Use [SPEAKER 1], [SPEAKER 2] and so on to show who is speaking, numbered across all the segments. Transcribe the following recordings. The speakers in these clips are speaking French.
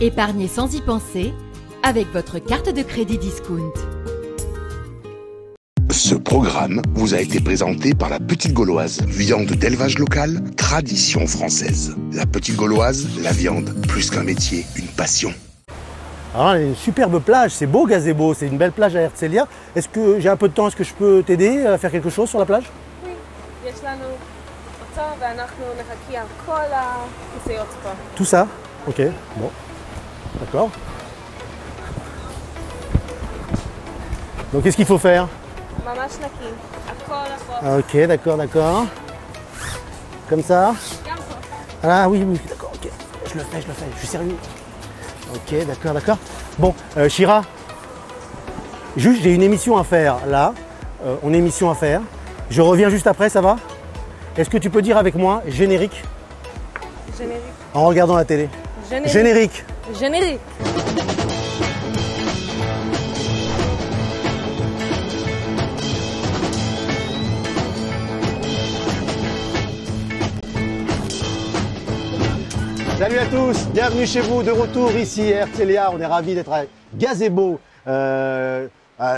[SPEAKER 1] Épargnez sans y penser avec votre carte de crédit Discount.
[SPEAKER 2] Ce programme vous a été présenté par la Petite Gauloise, viande d'élevage local, tradition française. La Petite Gauloise, la viande, plus qu'un métier, une passion.
[SPEAKER 3] Alors, une superbe plage, c'est beau Gazebo, c'est une belle plage à Herzliya. Est-ce que j'ai un peu de temps, est-ce que je peux t'aider à faire quelque chose sur la plage?
[SPEAKER 4] Oui, יש לנו אותו ואנחנו נחכה על כל הכיסאות פה.
[SPEAKER 3] Tout ça? Ok, bon, d'accord. Donc qu'est-ce qu'il faut faire?
[SPEAKER 4] ממש נקי, הכל החוק.
[SPEAKER 3] Ah, ok, d'accord. Comme ça?
[SPEAKER 4] גם פה.
[SPEAKER 3] Ah oui, d'accord, ok. Je le fais, je suis sérieux. Ok, d'accord. Bon, Shira, juste j'ai une émission à faire là. On a une émission à faire. Je reviens juste après, ça va? Est-ce que tu peux dire avec moi générique
[SPEAKER 4] Générique.
[SPEAKER 3] en regardant la télé?
[SPEAKER 4] Générique.
[SPEAKER 3] Générique.
[SPEAKER 4] Générique.
[SPEAKER 3] Salut à tous, bienvenue chez vous, de retour ici à Herzliya. On est ravis d'être à Gazebo, un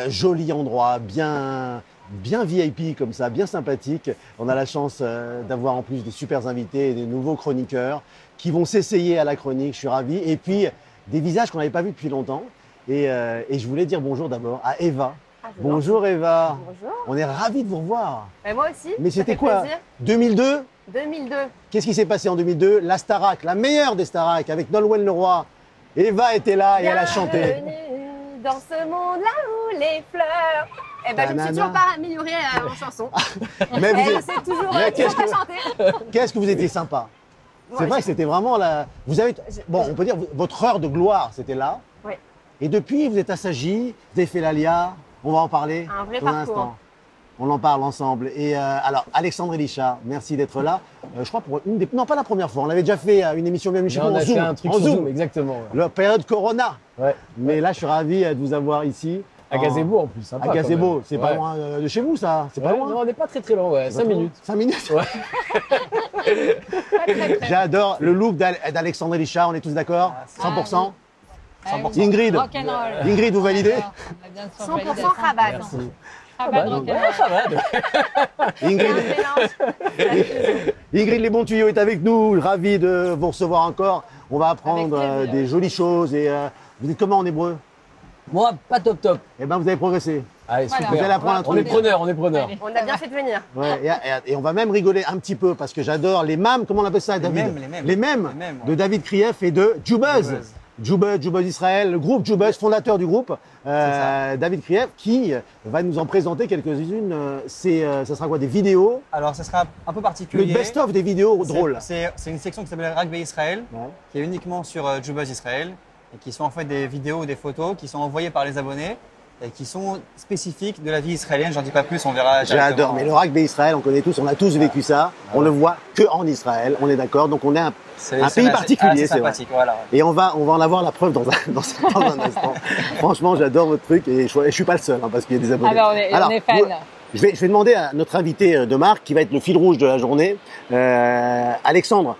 [SPEAKER 3] joli endroit, bien VIP comme ça, bien sympathique. On a la chance d'avoir en plus des super invités et des nouveaux chroniqueurs qui vont s'essayer à la chronique, je suis ravi. Et puis des visages qu'on n'avait pas vus depuis longtemps. Et je voulais dire bonjour d'abord à Eva. Bonjour Eva.
[SPEAKER 4] Bonjour.
[SPEAKER 3] On est ravis de vous revoir.
[SPEAKER 4] Et moi aussi.
[SPEAKER 3] Mais
[SPEAKER 4] ça
[SPEAKER 3] c'était
[SPEAKER 4] fait
[SPEAKER 3] quoi?
[SPEAKER 4] plaisir.
[SPEAKER 3] 2002?
[SPEAKER 4] 2002.
[SPEAKER 3] Qu'est-ce qui s'est passé en 2002? La Starac, la meilleure des Starac, avec Nolwenn Leroy. Eva était là et elle a chanté.
[SPEAKER 4] Bienvenue dans ce monde là où les fleurs. Eh ben, je me suis toujours pas améliorée en chanson.
[SPEAKER 3] Mais vous
[SPEAKER 4] Elle
[SPEAKER 3] êtes-
[SPEAKER 4] sait toujours,
[SPEAKER 3] Mais
[SPEAKER 4] toujours pas chanter.
[SPEAKER 3] Qu'est-ce que vous étiez sympa. C'est vrai que c'était vraiment la. Vous avez. Bon, on peut dire votre heure de gloire, c'était là.
[SPEAKER 4] Oui.
[SPEAKER 3] Et depuis, vous êtes assagie, vous avez fait l'Alia. On va en parler.
[SPEAKER 4] Un vrai
[SPEAKER 3] dans
[SPEAKER 4] parcours.
[SPEAKER 3] instant. On en parle ensemble. Et alors, Alexandre Elisha, merci d'être là. Je crois pour une des. Non, pas la première fois. On l'avait déjà fait une émission Bienvenue chez
[SPEAKER 5] Non,
[SPEAKER 3] vous
[SPEAKER 5] on
[SPEAKER 3] en
[SPEAKER 5] a
[SPEAKER 3] Zoom.
[SPEAKER 5] fait un truc
[SPEAKER 3] en
[SPEAKER 5] sur Zoom, exactement. Ouais.
[SPEAKER 3] La période Corona.
[SPEAKER 5] Ouais.
[SPEAKER 3] Mais là, je suis ravi de vous avoir ici.
[SPEAKER 5] À Gazebo en plus, sympa.
[SPEAKER 3] À
[SPEAKER 5] quand
[SPEAKER 3] Gazebo,
[SPEAKER 5] même.
[SPEAKER 3] c'est pas
[SPEAKER 5] Ouais.
[SPEAKER 3] loin de chez vous, ça. C'est pas
[SPEAKER 5] Ouais,
[SPEAKER 3] loin.
[SPEAKER 5] non, on n'est pas très loin, ouais. 5 minutes.
[SPEAKER 3] 5 minutes.
[SPEAKER 5] Ouais.
[SPEAKER 3] J'adore le look d'Alexandre Elisha, on est tous d'accord? 100%. Ingrid, Ingrid, vous validez?
[SPEAKER 4] 100% rabat.
[SPEAKER 3] Ingrid, Ingrid, les bons tuyaux est avec nous, ravi de vous recevoir encore. On va apprendre
[SPEAKER 4] Avec plaisir.
[SPEAKER 3] des jolies choses. Et vous dites comment en hébreu?
[SPEAKER 5] Moi, pas top.
[SPEAKER 3] Eh ben, vous avez progressé.
[SPEAKER 5] Allez, super.
[SPEAKER 3] Vous allez apprendre un
[SPEAKER 5] On est
[SPEAKER 3] truc.
[SPEAKER 5] preneurs.
[SPEAKER 4] On a bien fait de venir.
[SPEAKER 3] Ouais, et on va même rigoler un petit peu parce que j'adore les mâmes, comment on appelle ça, David? Les mèmes de David Krief et de Jubuzz. Jubuzz Israël, le groupe Jubuzz, fondateur du groupe, David Krief, qui va nous en présenter quelques-unes. Ça sera quoi, des vidéos?
[SPEAKER 6] Alors, ça sera un peu
[SPEAKER 3] Le
[SPEAKER 6] particulier.
[SPEAKER 3] best-of des vidéos
[SPEAKER 6] C'est-
[SPEAKER 3] drôles.
[SPEAKER 6] C'est une section qui s'appelle Rugby Israël,
[SPEAKER 3] Ouais.
[SPEAKER 6] qui est uniquement sur Jubuzz Israël, et qui sont en fait des vidéos ou des photos qui sont envoyées par les abonnés et qui sont spécifiques de la vie israélienne. J'en dis pas plus, on verra.
[SPEAKER 3] J'adore,
[SPEAKER 6] directement.
[SPEAKER 3] mais le rugby Israël, on connaît tous, on a tous vécu ça. On le voit que en Israël, on est d'accord. Donc on est un pays particulier, c'est vrai.
[SPEAKER 6] sympathique, voilà.
[SPEAKER 3] Et on va en avoir la preuve dans un instant. Franchement, j'adore votre truc et je suis pas le seul, hein, parce qu'il y a des abonnés.
[SPEAKER 7] Alors, on est fan.
[SPEAKER 3] Je vais demander à notre invité de marque, qui va être le fil rouge de la journée, Alexandre.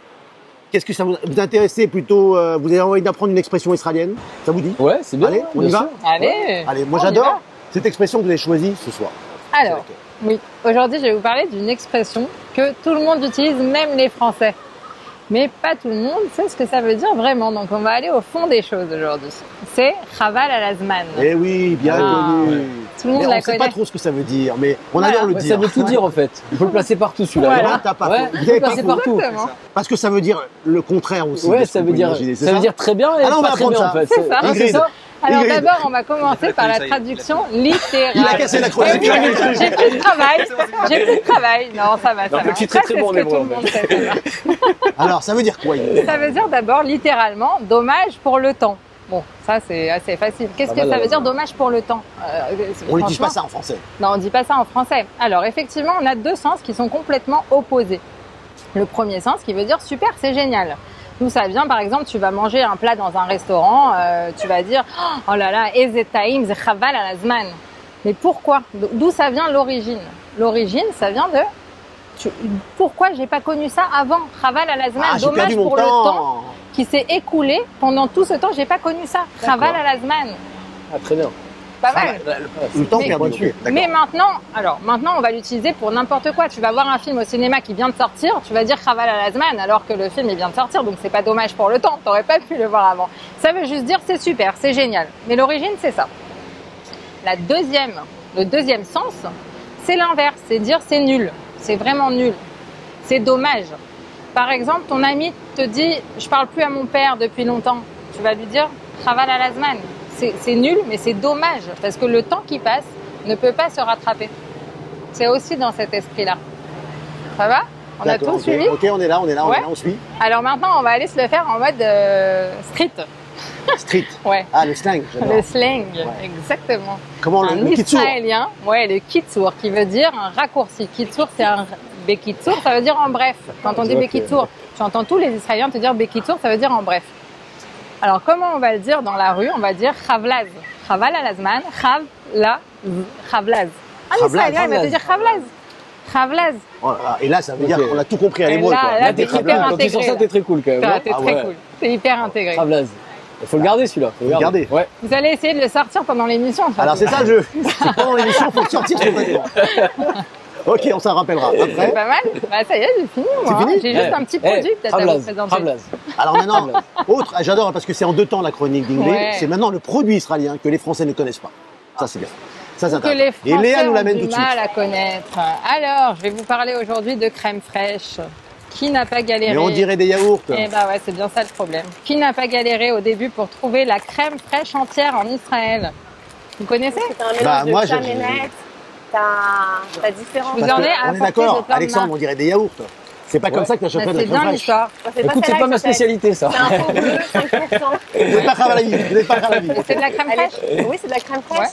[SPEAKER 3] Qu'est-ce que ça vous intéresse plutôt? Vous avez envie d'apprendre une expression israélienne? Ça vous dit?
[SPEAKER 5] Ouais, c'est bien.
[SPEAKER 3] Allez, on
[SPEAKER 5] bien
[SPEAKER 3] y va?
[SPEAKER 5] sûr.
[SPEAKER 7] Allez,
[SPEAKER 3] Allez, moi
[SPEAKER 7] on y
[SPEAKER 3] j'adore
[SPEAKER 7] va.
[SPEAKER 3] cette expression que vous avez choisie ce soir.
[SPEAKER 7] Alors, oui, aujourd'hui je vais vous parler d'une expression que tout le monde utilise, même les Français. Mais pas tout le monde sait ce que ça veut dire vraiment, donc on va aller au fond des choses aujourd'hui. C'est Chaval al Azman.
[SPEAKER 3] Eh oui, bien connu.
[SPEAKER 7] Tout le monde
[SPEAKER 3] Mais
[SPEAKER 7] la
[SPEAKER 3] on sait
[SPEAKER 7] connaît.
[SPEAKER 3] pas trop ce que ça veut dire, mais on
[SPEAKER 7] Voilà.
[SPEAKER 3] adore le
[SPEAKER 5] Ouais,
[SPEAKER 3] dire.
[SPEAKER 5] ça veut tout dire en fait. Il faut le placer partout celui-là.
[SPEAKER 7] Voilà.
[SPEAKER 3] Non, t'as pas
[SPEAKER 5] Ouais,
[SPEAKER 3] faux.
[SPEAKER 5] il
[SPEAKER 3] Vous
[SPEAKER 5] faut
[SPEAKER 3] avez
[SPEAKER 5] le
[SPEAKER 3] pas
[SPEAKER 5] placer
[SPEAKER 3] faux.
[SPEAKER 5] partout.
[SPEAKER 7] Exactement.
[SPEAKER 3] Parce que ça veut dire le contraire aussi.
[SPEAKER 5] Ouais,
[SPEAKER 3] de ce
[SPEAKER 5] ça
[SPEAKER 3] qu'on
[SPEAKER 5] veut
[SPEAKER 3] peut
[SPEAKER 5] dire,
[SPEAKER 3] imaginer, c'est
[SPEAKER 5] ça veut dire très bien et
[SPEAKER 3] Alors, on va
[SPEAKER 5] pas très bien en
[SPEAKER 3] apprendre
[SPEAKER 5] fait.
[SPEAKER 3] ça.
[SPEAKER 7] C'est ça.
[SPEAKER 5] Ah,
[SPEAKER 3] Ingrid.
[SPEAKER 5] c'est ça.
[SPEAKER 7] Alors
[SPEAKER 3] Ingrid.
[SPEAKER 7] d'abord, on va commencer par la
[SPEAKER 6] Ça y est.
[SPEAKER 7] traduction littérale.
[SPEAKER 3] Il a cassé la chronique.
[SPEAKER 7] Eh oui, j'ai plus de travail. Non, ça va, ça
[SPEAKER 5] Non,
[SPEAKER 7] va.
[SPEAKER 5] je suis très,
[SPEAKER 7] Ça,
[SPEAKER 5] très
[SPEAKER 7] c'est
[SPEAKER 5] bon
[SPEAKER 7] ce
[SPEAKER 5] en
[SPEAKER 7] que
[SPEAKER 5] hébreu,
[SPEAKER 7] tout le monde sait, ça va.
[SPEAKER 3] Alors, ça veut dire quoi?
[SPEAKER 7] Ça veut dire d'abord littéralement dommage pour le temps. Bon, ça c'est assez facile. Qu'est-ce que ça veut dire dommage pour le temps?
[SPEAKER 3] On ne dit pas
[SPEAKER 7] franchement,
[SPEAKER 3] ça en français.
[SPEAKER 7] Non, on dit pas ça en français. Alors effectivement, on a deux sens qui sont complètement opposés. Le premier sens qui veut dire super, c'est génial. D'où ça vient, par exemple, tu vas manger un plat dans un restaurant, tu vas dire oh là là, ezetaim, ze chaval al azman. Mais pourquoi? D'où ça vient l'origine? L'origine, ça vient de pourquoi j'ai pas connu ça avant? Chaval al azman,
[SPEAKER 3] Ah, j'ai
[SPEAKER 7] dommage
[SPEAKER 3] perdu mon
[SPEAKER 7] pour le temps
[SPEAKER 3] temps.
[SPEAKER 7] qui s'est écoulé pendant tout ce temps. J'ai pas connu ça. Chaval al-Azman.
[SPEAKER 5] Ah, très bien.
[SPEAKER 7] Pas mal.
[SPEAKER 3] Le temps
[SPEAKER 7] Mais-
[SPEAKER 3] perdu. Ok, d'accord.
[SPEAKER 7] Mais maintenant, on va l'utiliser pour n'importe quoi. Tu vas voir un film au cinéma qui vient de sortir, tu vas dire Chaval al-Azman alors que le film il vient de sortir, donc c'est pas dommage pour le temps. T'aurais pas pu le voir avant. Ça veut juste dire c'est super, c'est génial. Mais l'origine c'est ça. Le deuxième sens, c'est l'inverse, c'est dire c'est nul, c'est vraiment nul, c'est dommage. Par exemple, ton ami te dit je parle plus à mon père depuis longtemps. Tu vas lui dire Chaval al-Azman. C'est nul, mais c'est dommage parce que le temps qui passe ne peut pas se rattraper. C'est aussi dans cet esprit-là. Ça va? On a
[SPEAKER 3] D'accord,
[SPEAKER 7] tout
[SPEAKER 3] ok.
[SPEAKER 7] suivi?
[SPEAKER 3] Ok, on est là,
[SPEAKER 7] Ouais.
[SPEAKER 3] on suit.
[SPEAKER 7] Alors maintenant, on va aller se le faire en mode street.
[SPEAKER 3] Street.
[SPEAKER 7] Ouais.
[SPEAKER 3] Ah, le slang, j'adore.
[SPEAKER 7] Le slang, exactement.
[SPEAKER 3] Comment
[SPEAKER 7] Un
[SPEAKER 3] le kitsur?
[SPEAKER 7] israélien, ouais, le kitsur, qui veut dire un raccourci. Kitsur, c'est un bekitsur, ça veut dire en bref. Quand on dit
[SPEAKER 5] Ok.
[SPEAKER 7] bekitsur, tu entends tous les Israéliens te dire bekitsur, ça veut dire en bref. Alors comment on va le dire dans la rue? On va dire chavlaz. Chaval al-Azman, chavlaz. Un
[SPEAKER 3] Chavlaz,
[SPEAKER 7] Israélien, il va te dire chavlaz. Chavlaz.
[SPEAKER 3] Oh là là, et là, ça veut dire
[SPEAKER 5] Ok.
[SPEAKER 3] qu'on a tout compris à
[SPEAKER 7] Et
[SPEAKER 3] l'émoi.
[SPEAKER 7] là,
[SPEAKER 3] quoi.
[SPEAKER 7] là,
[SPEAKER 5] Là,
[SPEAKER 7] t'es
[SPEAKER 5] t'es très
[SPEAKER 7] hyper
[SPEAKER 5] cool. Quand tu sors
[SPEAKER 7] intégré,
[SPEAKER 5] ça,
[SPEAKER 7] là.
[SPEAKER 5] t'es très cool quand même.
[SPEAKER 7] T'es
[SPEAKER 5] hein.
[SPEAKER 7] très
[SPEAKER 5] ouais.
[SPEAKER 7] cool. T'es hyper intégré.
[SPEAKER 5] Travelaz. Il faut le garder celui-là. Faut le
[SPEAKER 3] le
[SPEAKER 5] garder.
[SPEAKER 3] garder.
[SPEAKER 5] Ouais.
[SPEAKER 7] Vous allez essayer de le sortir pendant l'émission.
[SPEAKER 3] Alors, c'est ça le jeu. C'est pendant l'émission, il faut le sortir spontanément. Ok, on s'en rappellera.
[SPEAKER 7] C'est
[SPEAKER 3] Après,
[SPEAKER 7] pas mal. Bah ça y est, j'ai fini moi.
[SPEAKER 3] fini
[SPEAKER 7] J'ai juste un petit produit peut-être à vous présenter.
[SPEAKER 5] Travelaz.
[SPEAKER 3] alors maintenant, autre, j'adore parce que c'est en 2 temps la chronique d'Ingrid.
[SPEAKER 7] Ouais.
[SPEAKER 3] C'est maintenant le produit israélien que les Français ne connaissent pas. Ça, c'est bien. Ça, c'est
[SPEAKER 7] Que les
[SPEAKER 3] intéressant. Et Léa
[SPEAKER 7] Français
[SPEAKER 3] nous
[SPEAKER 7] ont
[SPEAKER 3] l'amène
[SPEAKER 7] du
[SPEAKER 3] tout de suite.
[SPEAKER 7] mal à connaître. Alors, je vais vous parler aujourd'hui de crème fraîche. Qui n'a pas galéré?
[SPEAKER 3] Mais on dirait des yaourts.
[SPEAKER 7] Eh ben ouais, c'est bien ça le problème. Qui n'a pas galéré au début pour trouver la crème fraîche entière en Israël? Vous connaissez?
[SPEAKER 4] C'est un mélange
[SPEAKER 3] Bah, moi,
[SPEAKER 4] de
[SPEAKER 3] j'ai-
[SPEAKER 4] chaménette, t'as différents.
[SPEAKER 7] Vous
[SPEAKER 3] Parce
[SPEAKER 7] en
[SPEAKER 3] que
[SPEAKER 7] ai
[SPEAKER 3] on est
[SPEAKER 7] apporté de
[SPEAKER 3] d'accord,
[SPEAKER 7] plein de
[SPEAKER 3] Alexandre,
[SPEAKER 7] marques.
[SPEAKER 3] on dirait des yaourts. C'est pas comme
[SPEAKER 5] Ouais.
[SPEAKER 3] ça que tu achèterais
[SPEAKER 7] Bah,
[SPEAKER 3] de la
[SPEAKER 7] c'est
[SPEAKER 3] crème
[SPEAKER 7] bien
[SPEAKER 3] fraîche.
[SPEAKER 7] l'histoire.
[SPEAKER 5] Écoute, c'est pas ma spécialité ça.
[SPEAKER 4] C'est un faux bleu, 5%.
[SPEAKER 3] Vous n'êtes pas Khavalavi, vous n'êtes pas Khavalavi.
[SPEAKER 7] C'est de la crème
[SPEAKER 4] Elle est-
[SPEAKER 7] fraîche?
[SPEAKER 4] Oui, c'est de la crème fraîche.
[SPEAKER 7] Ouais.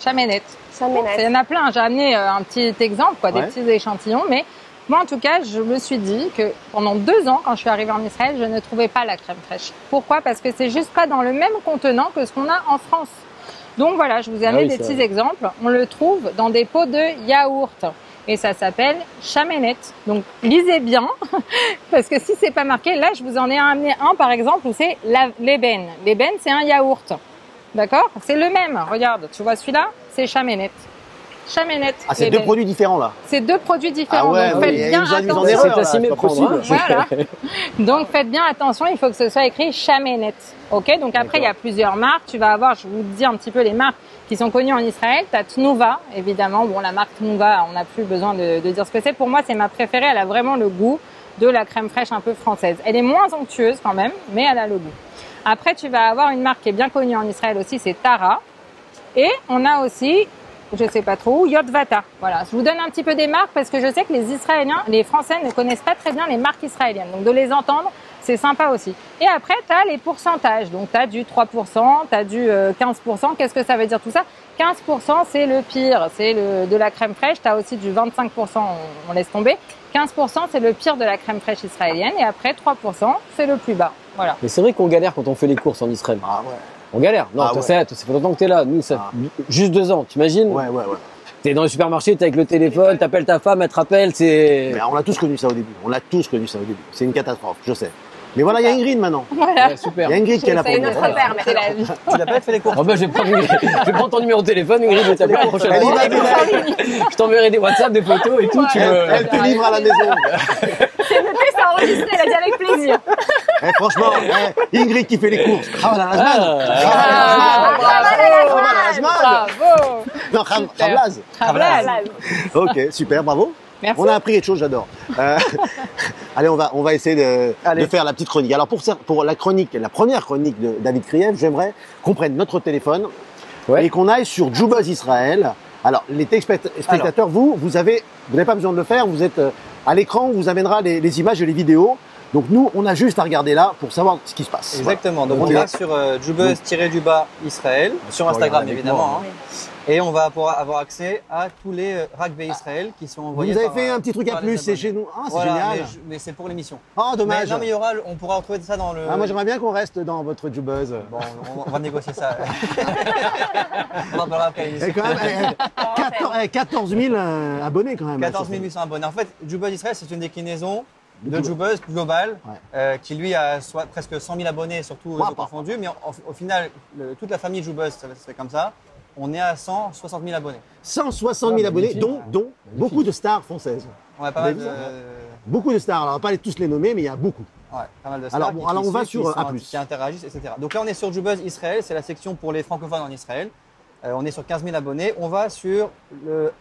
[SPEAKER 7] Chaménette. Il
[SPEAKER 4] Chaménette.
[SPEAKER 7] y en a plein. J'ai amené un petit exemple, quoi, des
[SPEAKER 3] Ouais.
[SPEAKER 7] petits échantillons. Mais moi, en tout cas, je me suis dit que pendant 2 ans, quand je suis arrivée en Israël, je ne trouvais pas la crème fraîche. Pourquoi? Parce que c'est juste pas dans le même contenant que ce qu'on a en France. Donc voilà, je vous ai amené
[SPEAKER 5] oui,
[SPEAKER 7] des
[SPEAKER 5] c'est
[SPEAKER 7] petits
[SPEAKER 5] vrai.
[SPEAKER 7] exemples. On le trouve dans des pots de yaourt. Et ça s'appelle chaménette. Donc lisez bien, parce que si c'est pas marqué, là je vous en ai amené un par exemple où c'est l'ébène. L'ébène c'est un yaourt. D'accord? C'est le même. Regarde, tu vois celui-là? C'est chaménette. Chaménette.
[SPEAKER 3] Ah, c'est 2
[SPEAKER 7] l'ébène.
[SPEAKER 3] produits différents là.
[SPEAKER 7] C'est 2 produits différents.
[SPEAKER 3] Ah ouais,
[SPEAKER 7] donc
[SPEAKER 3] oui,
[SPEAKER 7] faites
[SPEAKER 3] il
[SPEAKER 7] bien
[SPEAKER 3] nous a mis en
[SPEAKER 7] attention.
[SPEAKER 3] erreur.
[SPEAKER 5] C'est pas s'y
[SPEAKER 3] là, c'est pas
[SPEAKER 5] méprendre,
[SPEAKER 3] possible.
[SPEAKER 5] hein.
[SPEAKER 7] Voilà. Donc faites bien attention, il faut que ce soit écrit chaménette. Ok, donc après il y a plusieurs marques. Tu vas avoir, je vous dis un petit peu les marques qui sont connues en Israël. T'as Tnuva, évidemment. Bon, la marque Tnuva, on n'a plus besoin de dire ce que c'est. Pour moi, c'est ma préférée. Elle a vraiment le goût de la crème fraîche un peu française. Elle est moins onctueuse quand même, mais elle a le goût. Après, tu vas avoir une marque qui est bien connue en Israël aussi, c'est Tara. Et on a aussi, je sais pas trop où, Yotvata. Voilà, je vous donne un petit peu des marques parce que je sais que les Israéliens, les Français ne connaissent pas très bien les marques israéliennes. Donc de les entendre, c'est sympa aussi. Et après, tu as les pourcentages. Donc tu as du 3%, tu as du 15%. Qu'est-ce que ça veut dire tout ça? 15%, c'est le pire, c'est de la crème fraîche. Tu as aussi du 25%, on laisse tomber. 15%, c'est le pire de la crème fraîche israélienne. Et après, 3%, c'est le plus bas. Voilà.
[SPEAKER 5] Mais c'est vrai qu'on galère quand on fait les courses en Israël.
[SPEAKER 3] Ah ouais.
[SPEAKER 5] On galère. Non,
[SPEAKER 3] Ah
[SPEAKER 5] toi,
[SPEAKER 3] ouais.
[SPEAKER 5] ça fait longtemps que t'es là. Nous, ça
[SPEAKER 3] Ah.
[SPEAKER 5] juste 2 ans. T'imagines?
[SPEAKER 3] Ouais.
[SPEAKER 5] T'es dans le supermarché, t'es avec le téléphone, t'appelles ta femme, elle te rappelle, c'est.
[SPEAKER 3] Mais on a tous connu ça au début. On a tous connu ça au début. C'est une catastrophe, je sais. Mais voilà, il y a Ingrid maintenant.
[SPEAKER 5] Ouais, super.
[SPEAKER 3] Il y a Ingrid qui est là pour
[SPEAKER 7] C'est
[SPEAKER 3] nous.
[SPEAKER 7] notre père, mais c'est la vie.
[SPEAKER 6] Tu l'as pas fait les courses?
[SPEAKER 5] Oh bah, je vais prendre ton numéro de téléphone, Ingrid, je vais t'appeler la prochaine
[SPEAKER 3] Elle y
[SPEAKER 5] fois.
[SPEAKER 3] va, elle
[SPEAKER 5] Je t'enverrai des WhatsApp, des photos et tout. Tu
[SPEAKER 3] Elle,
[SPEAKER 5] me...
[SPEAKER 3] elle te livre à la maison.
[SPEAKER 4] C'est noté, c'est enregistré, elle a dit avec plaisir.
[SPEAKER 3] Eh, franchement, Ingrid qui fait les courses. Khaval al-Azman.
[SPEAKER 7] Ah,
[SPEAKER 3] Khaval al-Azman.
[SPEAKER 7] Bravo.
[SPEAKER 3] Non, Khavlaz.
[SPEAKER 7] Khavlaz.
[SPEAKER 3] Ok, super, bravo.
[SPEAKER 7] Merci.
[SPEAKER 3] On a appris quelque chose, j'adore. Allez, on va essayer de faire la petite chronique. Alors pour la chronique, la première chronique de David Kriev, j'aimerais qu'on prenne notre téléphone
[SPEAKER 5] Ouais.
[SPEAKER 3] et qu'on aille sur Jubuzz Israël. Alors les téléspectateurs, vous n'avez pas besoin de le faire. Vous êtes à l'écran, on vous amènera les images et les vidéos. Donc nous, on a juste à regarder là pour savoir ce qui se passe.
[SPEAKER 6] Exactement. Donc
[SPEAKER 3] Ok.
[SPEAKER 6] on va sur Jubuzz-Israël, sur Instagram
[SPEAKER 3] Regardez avec
[SPEAKER 6] évidemment.
[SPEAKER 3] moi,
[SPEAKER 6] hein. Et on va pouvoir avoir accès à tous les Ragbé Israël qui sont
[SPEAKER 3] Vous
[SPEAKER 6] envoyés.
[SPEAKER 3] avez
[SPEAKER 6] par,
[SPEAKER 3] fait un petit truc à
[SPEAKER 6] par les
[SPEAKER 3] plus, c'est
[SPEAKER 6] abonnés.
[SPEAKER 3] chez nous. Ah, c'est
[SPEAKER 6] Voilà,
[SPEAKER 3] génial.
[SPEAKER 6] mais c'est pour l'émission.
[SPEAKER 3] Oh,
[SPEAKER 6] Mais,
[SPEAKER 3] dommage.
[SPEAKER 6] non, mais on pourra retrouver ça dans le.
[SPEAKER 3] Ah, moi, j'aimerais bien qu'on reste dans votre Jubuzz.
[SPEAKER 6] Bon, on va négocier ça. On en parlera après l'émission.
[SPEAKER 3] Et quand même, 14 000 abonnés quand même.
[SPEAKER 6] 14 800 abonnés. En fait, Jubuzz Israël, c'est une déclinaison de Jubuzz global,
[SPEAKER 3] Ouais.
[SPEAKER 6] qui lui a presque 100 000 abonnés sur tous les
[SPEAKER 3] Wow.
[SPEAKER 6] confondus. Mais au final, toute la famille Jubuzz, ça fait comme ça. On est à 160 000 abonnés.
[SPEAKER 3] 160 000
[SPEAKER 5] Ah,
[SPEAKER 3] abonnés,
[SPEAKER 5] magnifique.
[SPEAKER 3] dont beaucoup de stars françaises.
[SPEAKER 6] On a pas
[SPEAKER 3] Vous
[SPEAKER 6] mal
[SPEAKER 3] avez
[SPEAKER 6] de,
[SPEAKER 3] vu Beaucoup de stars. Alors, on va pas tous les nommer, mais il y a beaucoup.
[SPEAKER 6] ouais, pas mal de stars
[SPEAKER 3] Alors,
[SPEAKER 6] qui
[SPEAKER 3] on va
[SPEAKER 6] suivent,
[SPEAKER 3] sur
[SPEAKER 6] qui
[SPEAKER 3] A+.
[SPEAKER 6] qui interagissent, etc. Donc là, on est sur Jubuzz Israël. C'est la section pour les francophones en Israël. On est sur 15 000 abonnés. On va sur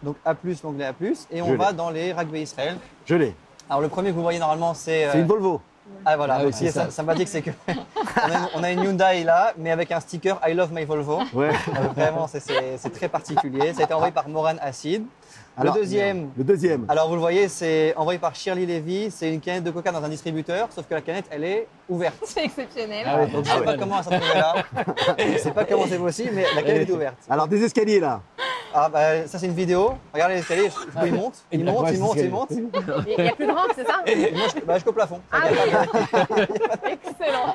[SPEAKER 6] donc A+, l'onglet A+, et on
[SPEAKER 3] Je
[SPEAKER 6] va
[SPEAKER 3] l'ai.
[SPEAKER 6] dans les rugby Israël.
[SPEAKER 3] Je l'ai.
[SPEAKER 6] Alors le premier que vous voyez normalement, c'est
[SPEAKER 3] C'est une Volvo.
[SPEAKER 6] ah voilà,
[SPEAKER 5] Ah oui,
[SPEAKER 6] donc,
[SPEAKER 5] c'est ça.
[SPEAKER 6] ça m'a dit que c'est que on a une Hyundai là, mais avec un sticker I love my Volvo.
[SPEAKER 3] Ouais.
[SPEAKER 6] Vraiment, c'est très particulier. Ça a été envoyé par Moran Acid.
[SPEAKER 3] Alors,
[SPEAKER 6] le deuxième,
[SPEAKER 3] Le deuxième.
[SPEAKER 6] alors vous le voyez, c'est envoyé par Shirley Levy. C'est une canette de coca dans un distributeur, sauf que la canette, elle est ouverte.
[SPEAKER 7] C'est exceptionnel.
[SPEAKER 5] Ah ouais.
[SPEAKER 6] Donc je sais pas comment ça s'est trouvé là. Je sais pas comment c'est possible, mais la canette est ouverte.
[SPEAKER 3] Alors, des escaliers là.
[SPEAKER 6] Ah bah ça c'est une vidéo. Regardez l'escalier, il monte, il monte, il monte, il monte.
[SPEAKER 4] Il y a plus de rampe, c'est ça
[SPEAKER 6] Et moi jusqu'au plafond.
[SPEAKER 4] Ah excellent.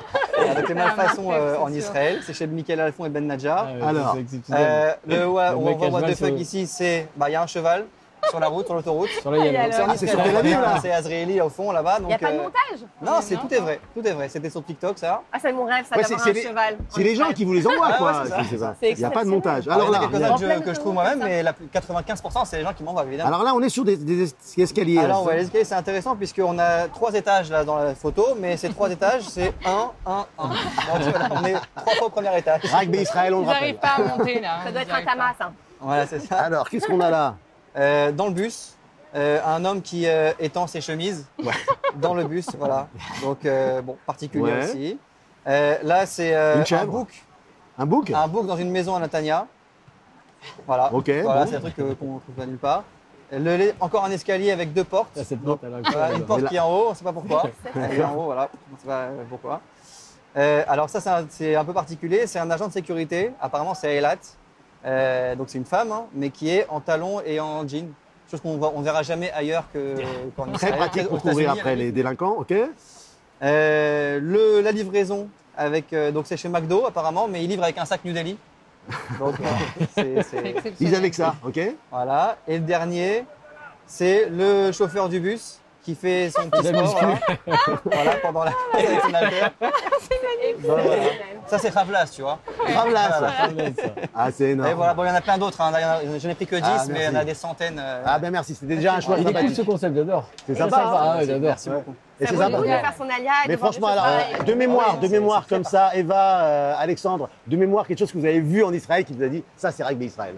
[SPEAKER 6] Avec les malfaçons en Israël, c'est chez Michael Alfon et Ben Nadjar.
[SPEAKER 5] Ah ouais,
[SPEAKER 3] Alors,
[SPEAKER 5] c'est exceptionnel.
[SPEAKER 6] On
[SPEAKER 5] mec
[SPEAKER 6] voit
[SPEAKER 5] à
[SPEAKER 6] what
[SPEAKER 5] cheval
[SPEAKER 6] the fuck
[SPEAKER 5] sur-
[SPEAKER 6] ici, c'est il y a un cheval sur la route, sur l'autoroute.
[SPEAKER 5] Sur le Yellow.
[SPEAKER 7] alors.
[SPEAKER 6] C'est en
[SPEAKER 3] Ah, c'est
[SPEAKER 6] Israël,
[SPEAKER 3] sur Tel Aviv, là.
[SPEAKER 6] c'est Azraeli au fond là-bas.
[SPEAKER 4] Il n'y a pas de montage.
[SPEAKER 6] Non, tout est vrai, tout est vrai. C'était sur TikTok ça.
[SPEAKER 4] Ah, c'est mon rêve, ça,
[SPEAKER 3] Ouais,
[SPEAKER 4] d'avoir
[SPEAKER 3] c'est
[SPEAKER 4] un
[SPEAKER 3] les-
[SPEAKER 4] cheval.
[SPEAKER 3] C'est les gens qui vous les envoient,
[SPEAKER 6] Ah,
[SPEAKER 3] quoi.
[SPEAKER 6] ouais, c'est ça.
[SPEAKER 3] C'est ça.
[SPEAKER 4] C'est
[SPEAKER 3] Il n'y a pas de montage.
[SPEAKER 6] Alors,
[SPEAKER 3] Alors
[SPEAKER 6] il y en a
[SPEAKER 3] là,
[SPEAKER 6] quelques-uns
[SPEAKER 4] En
[SPEAKER 6] que
[SPEAKER 4] pleine
[SPEAKER 6] je trouve moi-même,
[SPEAKER 4] autoroute,
[SPEAKER 6] mais 95% c'est les gens qui m'envoient évidemment.
[SPEAKER 3] alors là, on est sur des escaliers.
[SPEAKER 6] Alors
[SPEAKER 3] là,
[SPEAKER 6] ouais, les escaliers c'est intéressant puisqu'on a 3 étages là dans la photo, mais ces 3 étages c'est 1, 1, 1. Donc voilà, on est 3 fois au premier étage.
[SPEAKER 3] Rugby Israël, on le
[SPEAKER 7] J'arrive
[SPEAKER 3] rappelle.
[SPEAKER 7] pas à monter là.
[SPEAKER 4] Ça doit être un
[SPEAKER 7] J'arrive pas.
[SPEAKER 4] tamas, ça.
[SPEAKER 6] Voilà, c'est ça.
[SPEAKER 3] Alors, qu'est-ce qu'on a là?
[SPEAKER 6] Dans le bus, un homme qui étend ses chemises dans le bus, voilà. Donc bon, particulier
[SPEAKER 3] Ouais.
[SPEAKER 6] aussi. Là c'est
[SPEAKER 3] Une
[SPEAKER 6] un
[SPEAKER 3] chèvre.
[SPEAKER 6] bouc,
[SPEAKER 3] Un bouc?
[SPEAKER 6] dans une maison à Natania. Voilà.
[SPEAKER 3] Ok,
[SPEAKER 6] Voilà,
[SPEAKER 3] bon.
[SPEAKER 6] c'est un truc qu'on trouve pas nulle part. Encore un escalier avec 2 portes.
[SPEAKER 5] Ah, cette note, elle est
[SPEAKER 6] Voilà, une
[SPEAKER 5] incroyable.
[SPEAKER 6] porte
[SPEAKER 3] Mais là-
[SPEAKER 6] qui est en haut, on ne sait pas pourquoi. Elle est en haut, voilà, on ne sait pas pourquoi. Alors ça, c'est un peu particulier. C'est un agent de sécurité. Apparemment, c'est Eilat. Donc c'est une femme, hein, mais qui est en talons et en jean. Chose qu'on ne verra jamais ailleurs qu'en
[SPEAKER 3] Très
[SPEAKER 6] Israël,
[SPEAKER 3] pratique pour
[SPEAKER 6] aux
[SPEAKER 3] couvrir
[SPEAKER 6] États-Unis,
[SPEAKER 3] après les délinquants, ok?
[SPEAKER 6] la livraison, donc c'est chez McDo apparemment, mais il livre avec un sac New Delhi. Donc c'est-
[SPEAKER 7] C'est exceptionnel.
[SPEAKER 3] Ils avec ça, ok?
[SPEAKER 6] voilà. Et le dernier, c'est le chauffeur du bus qui fait son petit
[SPEAKER 5] La
[SPEAKER 6] sport voilà, pendant la avec son haltère. Voilà. Ça c'est Ravlas, tu vois.
[SPEAKER 3] Ravlas.
[SPEAKER 6] Voilà.
[SPEAKER 5] Ah, ouais, ça.
[SPEAKER 3] Ah, c'est énorme.
[SPEAKER 6] Et voilà, bon, il y en a plein d'autres. Hein. Je n'ai pris que 10,
[SPEAKER 3] Ah,
[SPEAKER 6] mais il y en
[SPEAKER 3] merci.
[SPEAKER 6] a des centaines.
[SPEAKER 3] Ah, ben merci, c'était déjà un choix
[SPEAKER 5] Il est cool
[SPEAKER 3] sympathique.
[SPEAKER 5] ce concept, j'adore.
[SPEAKER 3] C'est sympa, hein?
[SPEAKER 5] Ah ouais, j'adore.
[SPEAKER 6] Merci beaucoup.
[SPEAKER 3] Et
[SPEAKER 4] Ça
[SPEAKER 3] c'est
[SPEAKER 4] vaut le
[SPEAKER 3] sympa.
[SPEAKER 4] coup de faire son alia. et
[SPEAKER 3] Mais
[SPEAKER 4] de voir
[SPEAKER 3] franchement,
[SPEAKER 4] des
[SPEAKER 3] alors,
[SPEAKER 4] choses pareilles.
[SPEAKER 3] de mémoire
[SPEAKER 6] c'est
[SPEAKER 3] comme ça, Eva, Alexandre, de mémoire, quelque chose que vous avez vu en Israël qui vous a dit, ça c'est rugby Israël.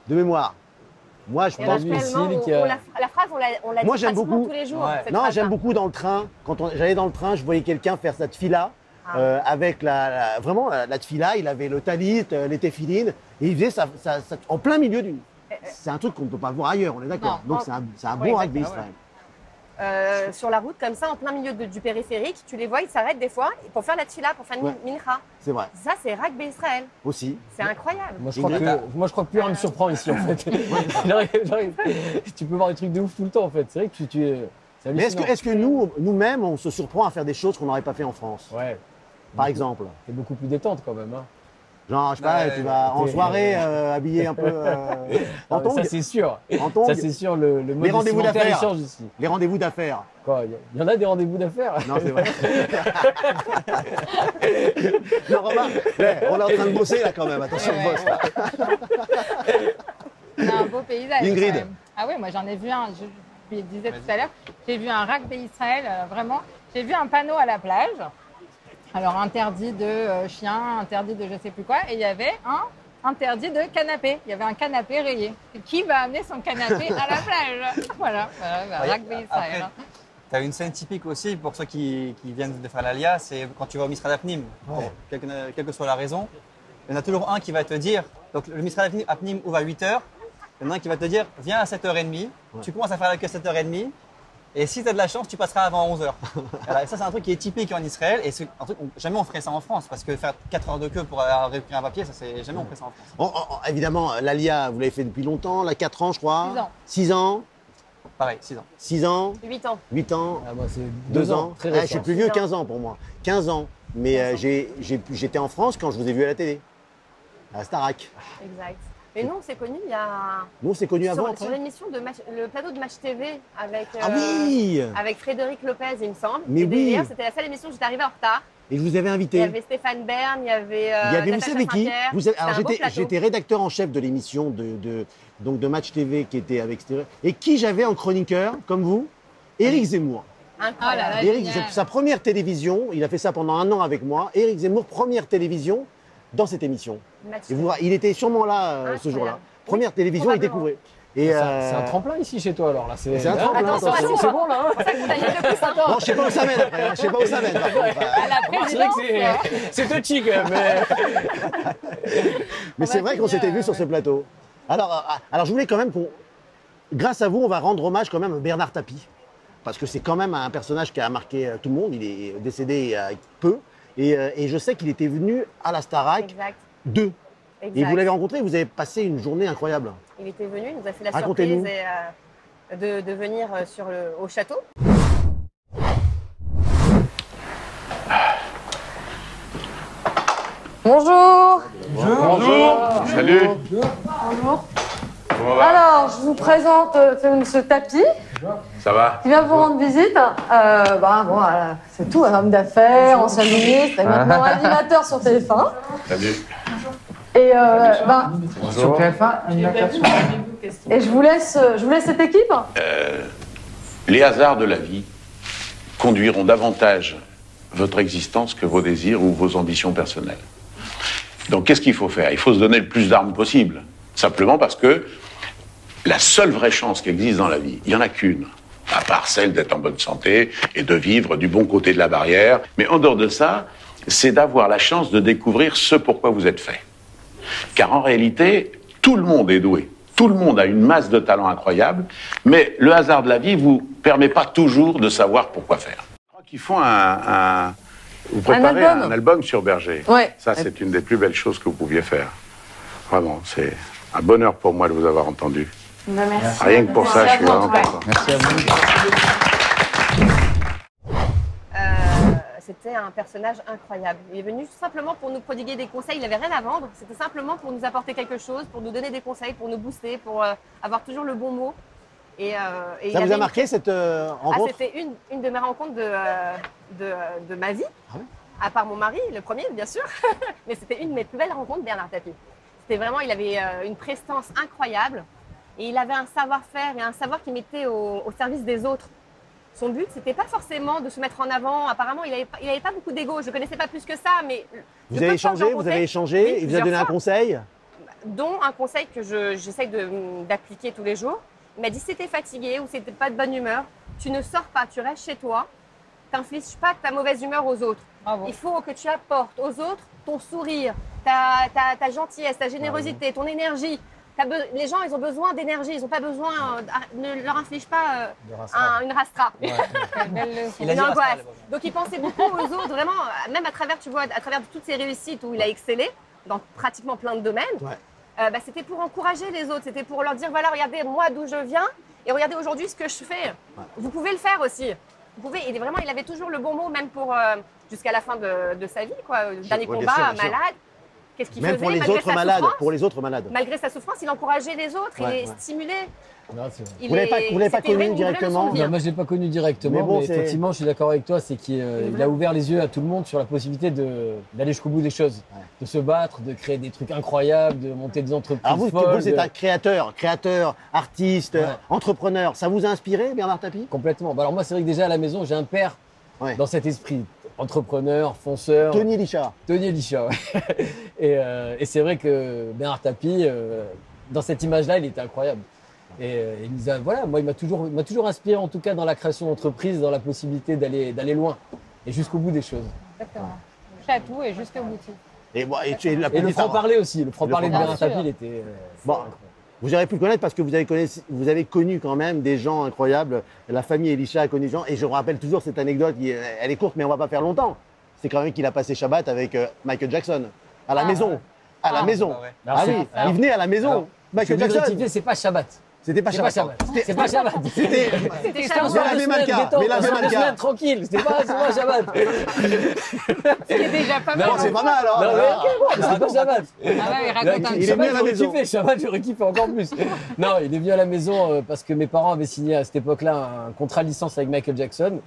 [SPEAKER 3] De mémoire. Moi, je
[SPEAKER 4] Il y en a
[SPEAKER 3] pense.
[SPEAKER 5] Domicile
[SPEAKER 4] tellement,
[SPEAKER 5] qui a-
[SPEAKER 4] la phrase, on l'a
[SPEAKER 3] Moi,
[SPEAKER 4] dit
[SPEAKER 3] j'aime
[SPEAKER 4] pratiquement
[SPEAKER 3] beaucoup.
[SPEAKER 4] tous les jours.
[SPEAKER 6] Ouais.
[SPEAKER 4] cette
[SPEAKER 3] Non,
[SPEAKER 4] phrase-là.
[SPEAKER 3] j'aime beaucoup dans le train. Quand j'allais dans le train, je voyais quelqu'un faire sa tefila. Avec vraiment la tefila, il avait le talit, les téphilines, et il faisait ça en plein milieu du. C'est un truc qu'on ne peut pas voir ailleurs, on est d'accord.
[SPEAKER 7] Non.
[SPEAKER 3] Donc c'est un
[SPEAKER 4] Oui,
[SPEAKER 3] bon rugby
[SPEAKER 6] exactement,
[SPEAKER 3] Israël.
[SPEAKER 4] Sur la route, comme ça, en plein milieu du périphérique, tu les vois, ils s'arrêtent des fois pour faire la tefila, pour faire
[SPEAKER 3] Ouais.
[SPEAKER 4] une mincha.
[SPEAKER 3] C'est vrai.
[SPEAKER 4] Ça, c'est rugby Israël.
[SPEAKER 3] Aussi.
[SPEAKER 4] C'est incroyable.
[SPEAKER 5] Moi, je crois que plus rien me surprend ici, en fait. J'arrive. Tu peux voir des trucs de ouf tout le temps, en fait. C'est vrai que c'est
[SPEAKER 3] Mais
[SPEAKER 5] hallucinant.
[SPEAKER 3] est-ce que nous-mêmes, on se surprend à faire des choses qu'on n'aurait pas fait en France,
[SPEAKER 5] Ouais.
[SPEAKER 3] par exemple?
[SPEAKER 5] C'est beaucoup plus détente, quand même. Hein.
[SPEAKER 3] Genre, je sais pas,
[SPEAKER 6] Ouais,
[SPEAKER 3] tu vas en
[SPEAKER 5] t'es-
[SPEAKER 3] soirée habillé un peu en
[SPEAKER 5] Ah, mais
[SPEAKER 3] tongs.
[SPEAKER 5] ça, c'est sûr.
[SPEAKER 3] En tongs.
[SPEAKER 5] Ça, c'est sûr. Le mode
[SPEAKER 3] rendez-vous
[SPEAKER 5] vestimentaire, il
[SPEAKER 3] d'affaires.
[SPEAKER 5] change ici.
[SPEAKER 3] Les rendez-vous d'affaires.
[SPEAKER 5] Quoi, il y en a des rendez-vous d'affaires.
[SPEAKER 3] Non, c'est vrai. Non, remarque, on est en train de bosser là quand même. Attention, on bosse là.
[SPEAKER 7] C'est un beau paysage.
[SPEAKER 3] Ingrid.
[SPEAKER 7] quand même. Ah oui, moi j'en ai vu un, je le disais tout à l'heure, j'ai vu un rugby Israël, vraiment. J'ai vu un panneau à la plage. Alors interdit de chien, interdit de je sais plus quoi. Et il y avait un interdit de canapé. Il y avait un canapé rayé. Et qui va amener son canapé à la plage? Voilà,
[SPEAKER 6] Ouais,
[SPEAKER 7] rugby Israël.
[SPEAKER 6] après, tu as une scène typique aussi pour ceux qui viennent de faire l'Alia, c'est quand tu vas au Misrad Apnim, quelle que soit la raison, il y en a toujours un qui va te dire, donc le Misrad Apnim ouvre à 8h, il y en a un qui va te dire, viens à 7h30, tu commences à faire la queue à 7h30, et si tu as de la chance, tu passeras avant 11h. Voilà, et ça, c'est un truc qui est typique en Israël, et c'est un truc, jamais on ferait ça en France, parce que faire 4 heures de queue pour récupérer un papier, ça c'est jamais on ferait ça en France.
[SPEAKER 3] Évidemment, l'Alia, vous l'avez fait depuis longtemps, là, 4 ans, je crois.
[SPEAKER 7] 6 ans.
[SPEAKER 3] 6 ans,
[SPEAKER 6] Pareil, 6 ans.
[SPEAKER 3] 6 ans,
[SPEAKER 4] 8 ans.
[SPEAKER 3] 8 ans,
[SPEAKER 5] Ah, moi, c'est
[SPEAKER 3] 2 ans.
[SPEAKER 5] Très
[SPEAKER 3] Ah,
[SPEAKER 5] récent.
[SPEAKER 3] je suis plus vieux, 15 ans pour moi. 15 ans. Mais j'étais en France quand je vous ai vu à la télé, à Starac.
[SPEAKER 4] Exact. Mais nous, on s'est connus il y a.
[SPEAKER 3] Nous, on s'est connus avant.
[SPEAKER 4] Sur l'émission de le plateau de Match TV avec.
[SPEAKER 3] Ah oui.
[SPEAKER 4] Avec Frédéric Lopez, il me semble.
[SPEAKER 3] Mais
[SPEAKER 4] et
[SPEAKER 3] oui.
[SPEAKER 4] D'ailleurs, c'était la seule émission où j'étais arrivée en retard.
[SPEAKER 3] Et je vous avais invité.
[SPEAKER 4] Il y avait Stéphane Bern, il y avait.
[SPEAKER 3] Vous
[SPEAKER 4] Natacha
[SPEAKER 3] savez qui
[SPEAKER 4] Saint-Pierre.
[SPEAKER 3] Alors, j'étais rédacteur en chef de l'émission donc de Match TV qui était avec Stéphane. Et qui j'avais en chroniqueur, comme vous? Éric Zemmour.
[SPEAKER 4] Incroyable.
[SPEAKER 7] Ah,
[SPEAKER 3] Éric,
[SPEAKER 7] génial.
[SPEAKER 3] sa première télévision, il a fait ça pendant 1 an avec moi. Éric Zemmour, première télévision dans cette émission.
[SPEAKER 4] Match
[SPEAKER 3] Et il était sûrement là ce jour-là. Première télévision, il
[SPEAKER 4] probablement.
[SPEAKER 3] découvrait. Et
[SPEAKER 5] C'est un tremplin ici chez toi alors là.
[SPEAKER 3] C'est un tremplin,
[SPEAKER 4] attention.
[SPEAKER 5] C'est bon là. Hein.
[SPEAKER 3] Non, je sais pas où ça mène après. Je sais pas où ça mène. par contre.
[SPEAKER 7] À la
[SPEAKER 5] C'est vrai
[SPEAKER 7] présidence.
[SPEAKER 5] que c'est touchy quand même.
[SPEAKER 3] Mais c'est vrai qu'on s'était vu sur ce plateau. Alors, je voulais quand même qu'on. Grâce à vous, on va rendre hommage quand même à Bernard Tapie. Parce que c'est quand même un personnage qui a marqué tout le monde. Il est décédé il y a peu. Et je sais qu'il était venu à la Starac
[SPEAKER 4] Exact.
[SPEAKER 3] 2.
[SPEAKER 4] Exact.
[SPEAKER 3] Et vous l'avez rencontré, vous avez passé une journée incroyable.
[SPEAKER 4] Il était venu, il nous a fait la
[SPEAKER 3] Racontez-nous.
[SPEAKER 4] surprise de venir au château.
[SPEAKER 8] Bonjour.
[SPEAKER 2] Salut.
[SPEAKER 8] Alors, je vous présente ce tapis
[SPEAKER 2] Ça va?
[SPEAKER 8] qui vient vous rendre visite. C'est tout, un homme d'affaires, ancien ministre et maintenant animateur sur TF1.
[SPEAKER 2] Salut.
[SPEAKER 8] Et,
[SPEAKER 9] Sur TF1,
[SPEAKER 8] et je vous laisse cette équipe.
[SPEAKER 10] Les hasards de la vie conduiront davantage votre existence que vos désirs ou vos ambitions personnelles. Donc qu'est-ce qu'il faut faire? Il faut se donner le plus d'armes possible. Simplement parce que la seule vraie chance qui existe dans la vie, il n'y en a qu'une. À part celle d'être en bonne santé et de vivre du bon côté de la barrière. Mais en dehors de ça, c'est d'avoir la chance de découvrir ce pourquoi vous êtes fait. Car en réalité, tout le monde est doué. Tout le monde a une masse de talent incroyable, mais le hasard de la vie vous permet pas toujours de savoir pourquoi faire. Je crois qu'ils font vous préparez un album sur Berger.
[SPEAKER 8] Ouais.
[SPEAKER 10] Ça, c'est une des plus belles choses que vous pouviez faire. Vraiment, c'est un bonheur pour moi de vous avoir entendu.
[SPEAKER 8] Merci.
[SPEAKER 10] Rien que pour ça, je suis vraiment content.
[SPEAKER 9] Merci à vous.
[SPEAKER 4] C'était un personnage incroyable. Il est venu tout simplement pour nous prodiguer des conseils. Il n'avait rien à vendre. C'était simplement pour nous apporter quelque chose, pour nous donner des conseils, pour nous booster, pour avoir toujours le bon mot.
[SPEAKER 3] Ça vous a marqué cette rencontre?
[SPEAKER 4] C'était une de mes rencontres de ma vie.
[SPEAKER 3] Ah ouais.
[SPEAKER 4] À part mon mari, le premier, bien sûr. Mais c'était une de mes plus belles rencontres, Bernard Tapie. C'était vraiment, il avait une prestance incroyable. Et il avait un savoir-faire et un savoir qui mettait au service des autres. Son but, c'était pas forcément de se mettre en avant. Apparemment, il avait pas beaucoup d'ego. Je connaissais pas plus que ça, mais
[SPEAKER 3] Vous avez échangé,
[SPEAKER 4] oui,
[SPEAKER 3] il vous a donné un conseil?
[SPEAKER 4] Dont un conseil que j'essaye d'appliquer tous les jours. Il m'a dit, si t'es fatigué ou si t'es pas de bonne humeur, tu ne sors pas, tu restes chez toi. T'infliges pas ta mauvaise humeur aux autres.
[SPEAKER 7] Bravo.
[SPEAKER 4] Il faut que tu apportes aux autres ton sourire, ta gentillesse, ta générosité, ton énergie. Les gens, ils ont besoin d'énergie, ils n'ont pas besoin, ne leur inflige pas une rastra.
[SPEAKER 6] Il a
[SPEAKER 4] Une
[SPEAKER 6] dit
[SPEAKER 4] angoisse.
[SPEAKER 6] Rascal.
[SPEAKER 4] Donc il pensait beaucoup aux autres, vraiment, même à travers, tu vois, à travers toutes ses réussites où il a excellé dans pratiquement plein de domaines.
[SPEAKER 3] Ouais.
[SPEAKER 4] C'était pour encourager les autres, c'était pour leur dire, voilà, regardez moi d'où je viens et regardez aujourd'hui ce que je fais.
[SPEAKER 3] Ouais.
[SPEAKER 4] Vous pouvez le faire aussi. Vous pouvez, il avait toujours le bon mot, même pour jusqu'à la fin de sa vie, quoi. Dernier
[SPEAKER 3] Ouais, bien
[SPEAKER 4] combat,
[SPEAKER 3] sûr, bien sûr.
[SPEAKER 4] malade. Qu'est-ce qu'il
[SPEAKER 3] Même
[SPEAKER 4] faisait
[SPEAKER 3] pour les
[SPEAKER 4] malgré
[SPEAKER 3] autres
[SPEAKER 4] sa
[SPEAKER 3] malades.
[SPEAKER 4] souffrance
[SPEAKER 3] Pour les autres malades.
[SPEAKER 4] Malgré sa souffrance, il encourageait les autres,
[SPEAKER 3] Ouais,
[SPEAKER 4] il les
[SPEAKER 3] ouais.
[SPEAKER 4] stimulait.
[SPEAKER 5] Non, c'est vrai.
[SPEAKER 4] Il
[SPEAKER 3] Vous l'avez pas
[SPEAKER 4] c'était une
[SPEAKER 3] connu
[SPEAKER 4] vraie
[SPEAKER 3] directement
[SPEAKER 4] leçon de vie,
[SPEAKER 5] Non,
[SPEAKER 4] hein.
[SPEAKER 5] moi, je l'ai pas connu directement,
[SPEAKER 3] Mais
[SPEAKER 5] mais,
[SPEAKER 3] bon, c'est-
[SPEAKER 5] effectivement, je suis d'accord avec toi, c'est qu'il a ouvert les yeux à tout le monde sur la possibilité d'aller jusqu'au bout des choses,
[SPEAKER 3] Ouais.
[SPEAKER 5] de se battre, de créer des trucs incroyables, de monter des entreprises
[SPEAKER 3] Alors vous,
[SPEAKER 5] folles.
[SPEAKER 3] c'est un créateur, artiste,
[SPEAKER 5] Ouais.
[SPEAKER 3] entrepreneur. Ça vous a inspiré, Bernard Tapie?
[SPEAKER 5] Complètement. Bah, alors moi, c'est vrai que déjà à la maison, j'ai un père
[SPEAKER 3] Ouais.
[SPEAKER 5] dans cet esprit, entrepreneur, fonceur.
[SPEAKER 3] Tony Lichard.
[SPEAKER 5] Tony Elisha, ouais. Et c'est vrai que Bernard Tapie, dans cette image-là, il était incroyable. Et il nous a, voilà, moi, il m'a toujours inspiré, en tout cas, dans la création d'entreprise, dans la possibilité d'aller loin et jusqu'au bout des choses.
[SPEAKER 7] Exactement. Toucher à tout et jusqu'au bout.
[SPEAKER 3] Et tu es la
[SPEAKER 5] Et le
[SPEAKER 3] petite
[SPEAKER 5] franc-parler aussi. Le franc-parler de
[SPEAKER 3] franc-parler.
[SPEAKER 5] Bernard
[SPEAKER 7] Bien
[SPEAKER 5] Tapie, il était.
[SPEAKER 3] Bon, vous aurez pu le connaître parce que vous avez connu quand même des gens incroyables. La famille Elisha a connu des gens. Et je me rappelle toujours cette anecdote, elle est courte, mais on va pas faire longtemps. C'est quand même qu'il a passé Shabbat avec Michael Jackson, à la maison. À la maison.
[SPEAKER 6] bah ouais.
[SPEAKER 3] Ah oui, il venait à la maison.
[SPEAKER 5] Alors, je
[SPEAKER 3] Michael
[SPEAKER 5] vais
[SPEAKER 3] Jackson.
[SPEAKER 5] rectifier, c'est pas Shabbat.
[SPEAKER 3] C'était pas Shabbat.
[SPEAKER 5] C'est pas Shabbat.
[SPEAKER 3] C'était
[SPEAKER 4] Shabbat.
[SPEAKER 3] Mélanie Malka. Mélanie Malka.
[SPEAKER 5] Tranquille, c'est pas Shabbat.
[SPEAKER 7] C'est déjà pas mal.
[SPEAKER 3] Non, c'est pas mal.
[SPEAKER 5] Non,
[SPEAKER 3] Alors.
[SPEAKER 5] mais ok, bon, mais c'est pas Shabbat.
[SPEAKER 7] Ah ouais, il raconte un
[SPEAKER 3] Il est
[SPEAKER 5] Shabbat,
[SPEAKER 3] venu à la
[SPEAKER 5] j'aurais
[SPEAKER 3] maison.
[SPEAKER 5] kiffé. Shabbat, j'aurais kiffé encore plus. Non, il est venu à la maison parce que mes parents avaient signé à cette époque-là un contrat de licence avec Michael Jackson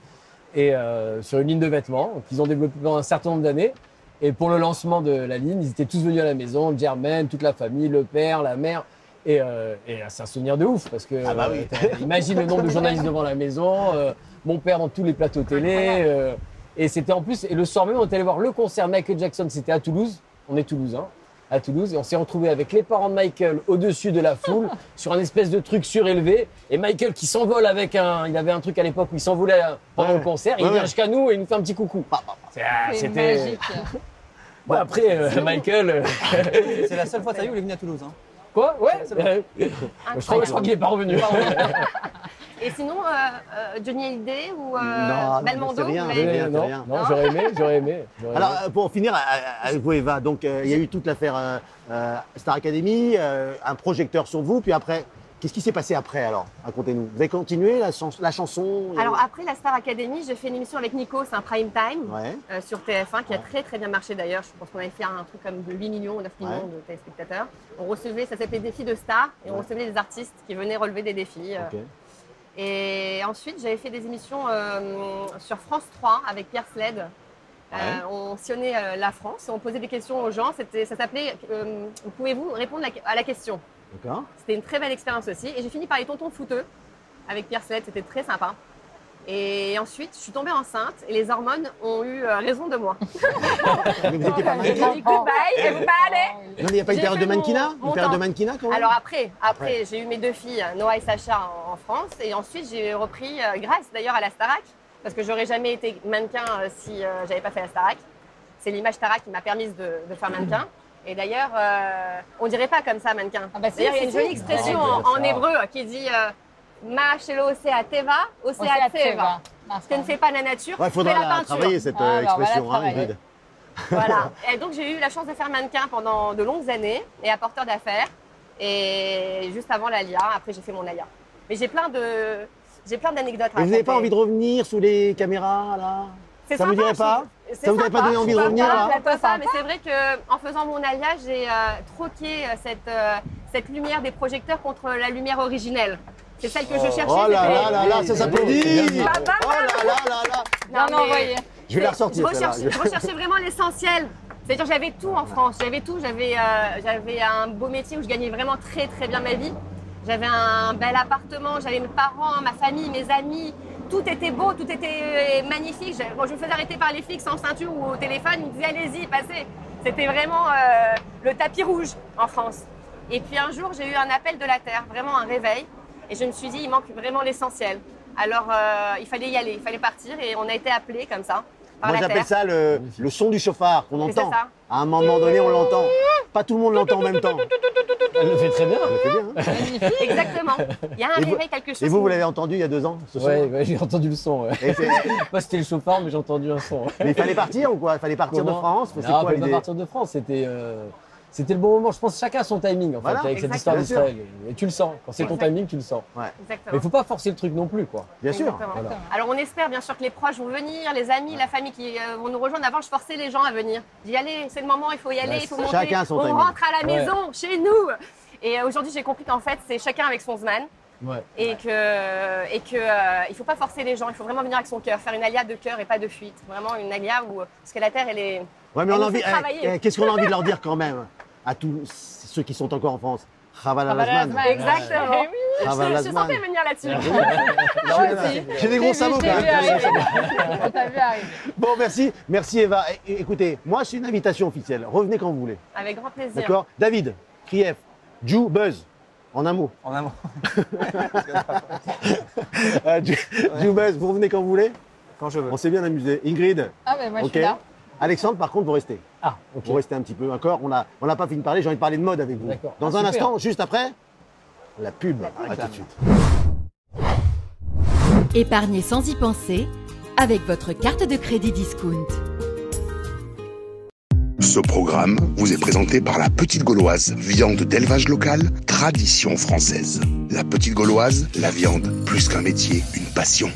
[SPEAKER 5] et sur une ligne de vêtements qu'ils ont développé pendant un certain nombre d'années. Et pour le lancement de la ligne, ils étaient tous venus à la maison, Jermaine, toute la famille, le père, la mère. Et c'est un souvenir de ouf parce que
[SPEAKER 3] Ah bah oui.
[SPEAKER 5] imagine le nombre de journalistes devant la maison, mon père dans tous les plateaux télé. Et c'était en plus, et le soir même, on est allé voir le concert de Michael Jackson, c'était à Toulouse. On est toulousains, à Toulouse. Et on s'est retrouvés avec les parents de Michael au-dessus de la foule, sur un espèce de truc surélevé. Et Michael qui s'envole avec il avait un truc à l'époque où il s'envolait pendant le concert. Il vient jusqu'à nous et il nous fait un petit coucou.
[SPEAKER 7] C'est magique.
[SPEAKER 5] Bon, après, Michael.
[SPEAKER 6] C'est la seule fois que tu as eu où il est venu à Toulouse. Hein.
[SPEAKER 5] Quoi? Ouais. Je crois qu'il est pas revenu.
[SPEAKER 4] Et sinon, Johnny Hallyday ou
[SPEAKER 3] Non,
[SPEAKER 4] Belmondo
[SPEAKER 3] c'est rien,
[SPEAKER 4] vous
[SPEAKER 3] c'est
[SPEAKER 4] l'avez
[SPEAKER 3] rien.
[SPEAKER 4] vu?
[SPEAKER 5] Non, j'aurais aimé.
[SPEAKER 3] Alors, pour finir avec vous, Eva, donc il y a eu toute l'affaire Star Academy, un projecteur sur vous, puis après, qu'est-ce qui s'est passé après alors? Racontez-nous. Vous avez continué la chanson?
[SPEAKER 4] Alors après la Star Academy, j'ai fait une émission avec Nico, c'est un prime time
[SPEAKER 3] Ouais.
[SPEAKER 4] sur TF1 qui a très très bien marché d'ailleurs. Je pense qu'on avait fait un truc comme de 8 millions, 9 millions de téléspectateurs. On recevait, ça s'appelait Défi de Star, et on recevait des artistes qui venaient relever des défis.
[SPEAKER 3] Ok.
[SPEAKER 4] Et ensuite, j'avais fait des émissions sur France 3 avec Pierre Sled. On sillonnait la France et on posait des questions aux gens. Ça s'appelait Pouvez-vous répondre à la question?
[SPEAKER 3] D'accord.
[SPEAKER 4] C'était une très belle expérience aussi. Et j'ai fini par les tontons fouteux avec Pierre Sled. C'était très sympa. Et ensuite, je suis tombée enceinte et les hormones ont eu raison de moi.
[SPEAKER 3] Mais vous n'étiez pas
[SPEAKER 4] J'ai
[SPEAKER 3] mannequin?
[SPEAKER 4] dit goodbye, everybody.
[SPEAKER 3] Non, mais il n'y a pas une
[SPEAKER 4] J'ai
[SPEAKER 3] période
[SPEAKER 4] fait
[SPEAKER 3] de mannequinat?
[SPEAKER 4] mon
[SPEAKER 3] Une période de
[SPEAKER 4] temps.
[SPEAKER 3] mannequinat quand même?
[SPEAKER 4] Alors après j'ai eu mes deux filles, Noah et Sacha en France. Et ensuite, j'ai repris, grâce d'ailleurs à la Starac, parce que j'aurais jamais été mannequin si j'avais pas fait la Starac. C'est l'image Starac qui m'a permis de faire mannequin. Et d'ailleurs, on dirait pas comme ça mannequin.
[SPEAKER 7] Ah bah si,
[SPEAKER 4] D'ailleurs, il y a une
[SPEAKER 7] si,
[SPEAKER 4] jolie
[SPEAKER 7] si.
[SPEAKER 4] expression en hébreu qui dit Ma shelo osea teva, osea teva. Ce que ne fait pas la nature,
[SPEAKER 3] Il
[SPEAKER 4] fait
[SPEAKER 3] faudra
[SPEAKER 4] la
[SPEAKER 3] la
[SPEAKER 4] peinture.
[SPEAKER 3] travailler cette
[SPEAKER 7] Ah, bah, on va la
[SPEAKER 3] expression, hein,
[SPEAKER 7] travailler.
[SPEAKER 3] Ingrid.
[SPEAKER 4] Voilà. Et donc j'ai eu la chance de faire mannequin pendant de longues années et apporteur d'affaires. Et juste avant l'ALIA, après j'ai fait mon ALIA. Mais j'ai plein d'anecdotes à
[SPEAKER 3] Et vous n'avez pas
[SPEAKER 4] raconter.
[SPEAKER 3] envie de revenir sous les caméras là?
[SPEAKER 4] C'est
[SPEAKER 3] Ça vous
[SPEAKER 4] sympa,
[SPEAKER 3] dirait pas?
[SPEAKER 4] c'est
[SPEAKER 3] Ça vous aurait pas donné envie de revenir là?
[SPEAKER 4] C'est pas ça, mais c'est vrai qu'en faisant mon ALIA, j'ai troqué cette lumière des projecteurs contre la lumière originelle. C'est celle que je cherchais.
[SPEAKER 3] Oh là
[SPEAKER 4] c'était-
[SPEAKER 3] là là là, ça s'applaudit!
[SPEAKER 4] Papa,
[SPEAKER 3] Oh là là là là!
[SPEAKER 4] Non,
[SPEAKER 7] Bien
[SPEAKER 4] mais
[SPEAKER 7] envoyé.
[SPEAKER 3] Je vais la ressortir,
[SPEAKER 4] Je
[SPEAKER 3] celle-là.
[SPEAKER 4] recherchais vraiment l'essentiel. C'est-à-dire j'avais tout en France, j'avais tout. J'avais un beau métier où je gagnais vraiment très très bien ma vie. J'avais un bel appartement, j'avais mes parents, ma famille, mes amis. Tout était beau, tout était magnifique. Quand je me faisais arrêter par les flics sans ceinture ou au téléphone, ils me disaient allez-y, passez. C'était vraiment le tapis rouge en France. Et puis un jour, j'ai eu un appel de la Terre, vraiment un réveil. Et je me suis dit, il manque vraiment l'essentiel. Alors, il fallait y aller, il fallait partir. Et on a été appelés comme ça, par
[SPEAKER 3] Moi
[SPEAKER 4] la
[SPEAKER 3] j'appelle
[SPEAKER 4] Terre.
[SPEAKER 3] ça le son du chauffard qu'on
[SPEAKER 4] Mais c'est
[SPEAKER 3] entend.
[SPEAKER 4] ça.
[SPEAKER 3] À un moment donné, on l'entend. Pas tout le monde l'entend en même temps.
[SPEAKER 5] Elle le fait très bien.
[SPEAKER 3] Ça fait bien, hein.
[SPEAKER 4] Exactement. Il y a un
[SPEAKER 3] Et vous-
[SPEAKER 4] réveil, quelque chose.
[SPEAKER 3] Et vous l'avez entendu il y a 2 ans, ce son?
[SPEAKER 5] Ouais, j'ai entendu le son. Ouais.
[SPEAKER 3] Et c'est-
[SPEAKER 5] Pas c'était le chauffard, mais j'ai entendu un son.
[SPEAKER 3] Mais il fallait partir ou quoi? Il fallait partir de
[SPEAKER 5] Comment
[SPEAKER 3] France? C'est
[SPEAKER 5] Non,
[SPEAKER 3] quoi
[SPEAKER 5] on peut pas
[SPEAKER 3] l'idée?
[SPEAKER 5] partir de France. C'était le bon moment. Je pense que chacun a son timing en fait,
[SPEAKER 3] Voilà,
[SPEAKER 5] avec cette
[SPEAKER 4] exactement.
[SPEAKER 5] histoire d'Israël. Et tu le sens. Quand c'est ton
[SPEAKER 4] Exact.
[SPEAKER 5] timing, tu le sens. Mais
[SPEAKER 4] Exactement.
[SPEAKER 5] il faut pas forcer le truc non plus, quoi.
[SPEAKER 3] Bien sûr.
[SPEAKER 4] Exactement.
[SPEAKER 5] Voilà.
[SPEAKER 4] Alors on espère bien sûr que les proches vont venir, les amis, la famille qui vont nous rejoindre. Avant, je forçais les gens à venir. J'y allez, c'est le moment, il faut y aller, il faut monter.
[SPEAKER 3] chacun son
[SPEAKER 4] on
[SPEAKER 3] timing.
[SPEAKER 4] rentre à la
[SPEAKER 5] Ouais.
[SPEAKER 4] maison, chez nous. Et aujourd'hui, j'ai compris qu'en fait, c'est chacun avec son Zman.
[SPEAKER 5] Ouais.
[SPEAKER 4] Et que il faut pas forcer les gens, il faut vraiment venir avec son cœur, faire une alia de cœur et pas de fuite. Vraiment une alia où parce que la terre elle est.
[SPEAKER 3] Ouais, mais
[SPEAKER 4] Elle
[SPEAKER 3] on a
[SPEAKER 4] nous
[SPEAKER 3] envie.
[SPEAKER 4] fait travailler.
[SPEAKER 3] Qu'est-ce qu'on a envie de leur dire quand même à tous ceux qui sont encore en France? Chaval Azman.
[SPEAKER 4] Exactement.
[SPEAKER 3] Chaval
[SPEAKER 4] Je sentais
[SPEAKER 3] Azman.
[SPEAKER 4] venir là-dessus.
[SPEAKER 3] J'ai des gros sabots quand
[SPEAKER 7] Je t'ai vu
[SPEAKER 3] même.
[SPEAKER 7] arriver. On t'a vu arriver.
[SPEAKER 3] Bon, merci Eva. Écoutez, moi c'est une invitation officielle. Revenez quand vous voulez.
[SPEAKER 4] Avec grand plaisir.
[SPEAKER 3] D'accord? David, Krief, Ju, Buzz. En un mot.
[SPEAKER 6] En amont.
[SPEAKER 3] Ju, Buzz, vous revenez quand vous voulez.
[SPEAKER 6] Quand je veux.
[SPEAKER 3] On s'est bien amusé. Ingrid,
[SPEAKER 7] Ah, mais moi, je
[SPEAKER 3] ok.
[SPEAKER 7] suis là.
[SPEAKER 3] Alexandre, par contre, vous restez.
[SPEAKER 5] Ah, ok.
[SPEAKER 3] Vous restez un petit peu encore. On n'a pas fini de parler. J'ai envie de parler de mode avec vous.
[SPEAKER 5] D'accord.
[SPEAKER 3] Dans
[SPEAKER 5] Ah,
[SPEAKER 3] un
[SPEAKER 5] super.
[SPEAKER 3] instant, juste après, la pub. À tout de suite.
[SPEAKER 1] Épargnez sans y penser avec votre carte de crédit Discount.
[SPEAKER 2] Ce programme vous est présenté par la Petite Gauloise, viande d'élevage local, tradition française. La Petite Gauloise, la viande, plus qu'un métier, une passion.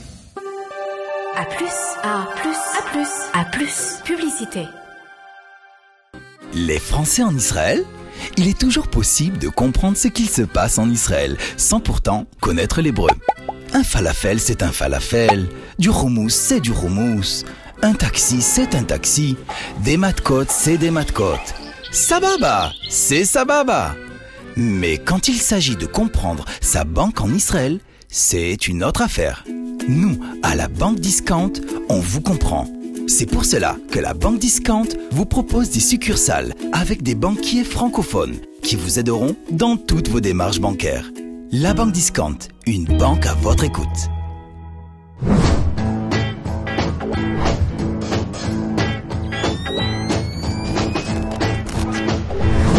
[SPEAKER 1] À plus, à plus, à plus, à plus. Publicité.
[SPEAKER 11] Les Français en Israël ? Il est toujours possible de comprendre ce qu'il se passe en Israël, sans pourtant connaître l'hébreu. Un falafel, c'est un falafel. Du houmous, c'est du houmous. Un taxi, c'est un taxi. Des matkot, c'est des matkot. Sababa, c'est sababa. Mais quand il s'agit de comprendre sa banque en Israël, c'est une autre affaire. Nous, à la Banque Discount, on vous comprend. C'est pour cela que la Banque Discount vous propose des succursales avec des banquiers francophones qui vous aideront dans toutes vos démarches bancaires. La Banque Discount, une banque à votre écoute.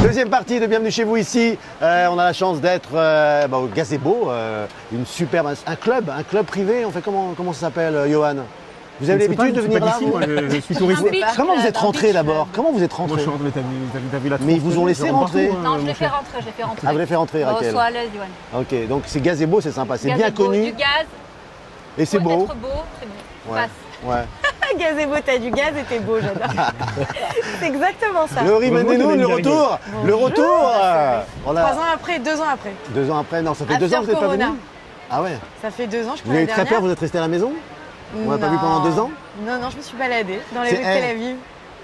[SPEAKER 3] Deuxième partie de Bienvenue chez vous ici. On a la chance d'être au Gazebo, une superbe, un club privé. On fait comment ça s'appelle, Johan? Vous avez l'habitude de venir là?
[SPEAKER 12] Je suis touriste.
[SPEAKER 3] Comment vous êtes rentré d'abord? Comment vous êtes rentré?
[SPEAKER 12] Moi, t'as vu la
[SPEAKER 3] Mais ils vous ont laissé rentrer?
[SPEAKER 7] Non, je l'ai fait rentrer.
[SPEAKER 3] Ah, vous l'avez fait rentrer, Raquel?
[SPEAKER 7] Sois à l'aise, Johan.
[SPEAKER 3] Ok, donc c'est Gazebo, c'est sympa, c'est bien
[SPEAKER 7] Gazebo,
[SPEAKER 3] connu.
[SPEAKER 7] Du gaz.
[SPEAKER 3] Et c'est beau.
[SPEAKER 7] Être beau, très beau.
[SPEAKER 3] Ouais.
[SPEAKER 7] Passe.
[SPEAKER 3] Ouais.
[SPEAKER 4] Gazebo, t'as du gaz et t'es beau, j'adore. C'est exactement ça.
[SPEAKER 3] Laurie, menez-nous le retour.
[SPEAKER 4] Bon.
[SPEAKER 3] Le retour.
[SPEAKER 8] 3 ans après, 2 ans après.
[SPEAKER 3] 2 ans après, non, ça fait
[SPEAKER 8] After
[SPEAKER 3] 2 ans que vous n'êtes pas venu.
[SPEAKER 8] Corona.
[SPEAKER 3] Ah ouais.
[SPEAKER 8] Ça fait 2 ans, je crois.
[SPEAKER 3] Vous avez eu
[SPEAKER 8] la
[SPEAKER 3] très peur,
[SPEAKER 8] dernière.
[SPEAKER 3] vous êtes resté à la maison? On n'a pas vu pendant 2 ans?
[SPEAKER 8] Non, je me suis baladée dans les
[SPEAKER 3] C'est
[SPEAKER 8] rues de
[SPEAKER 3] elle.
[SPEAKER 8] Tel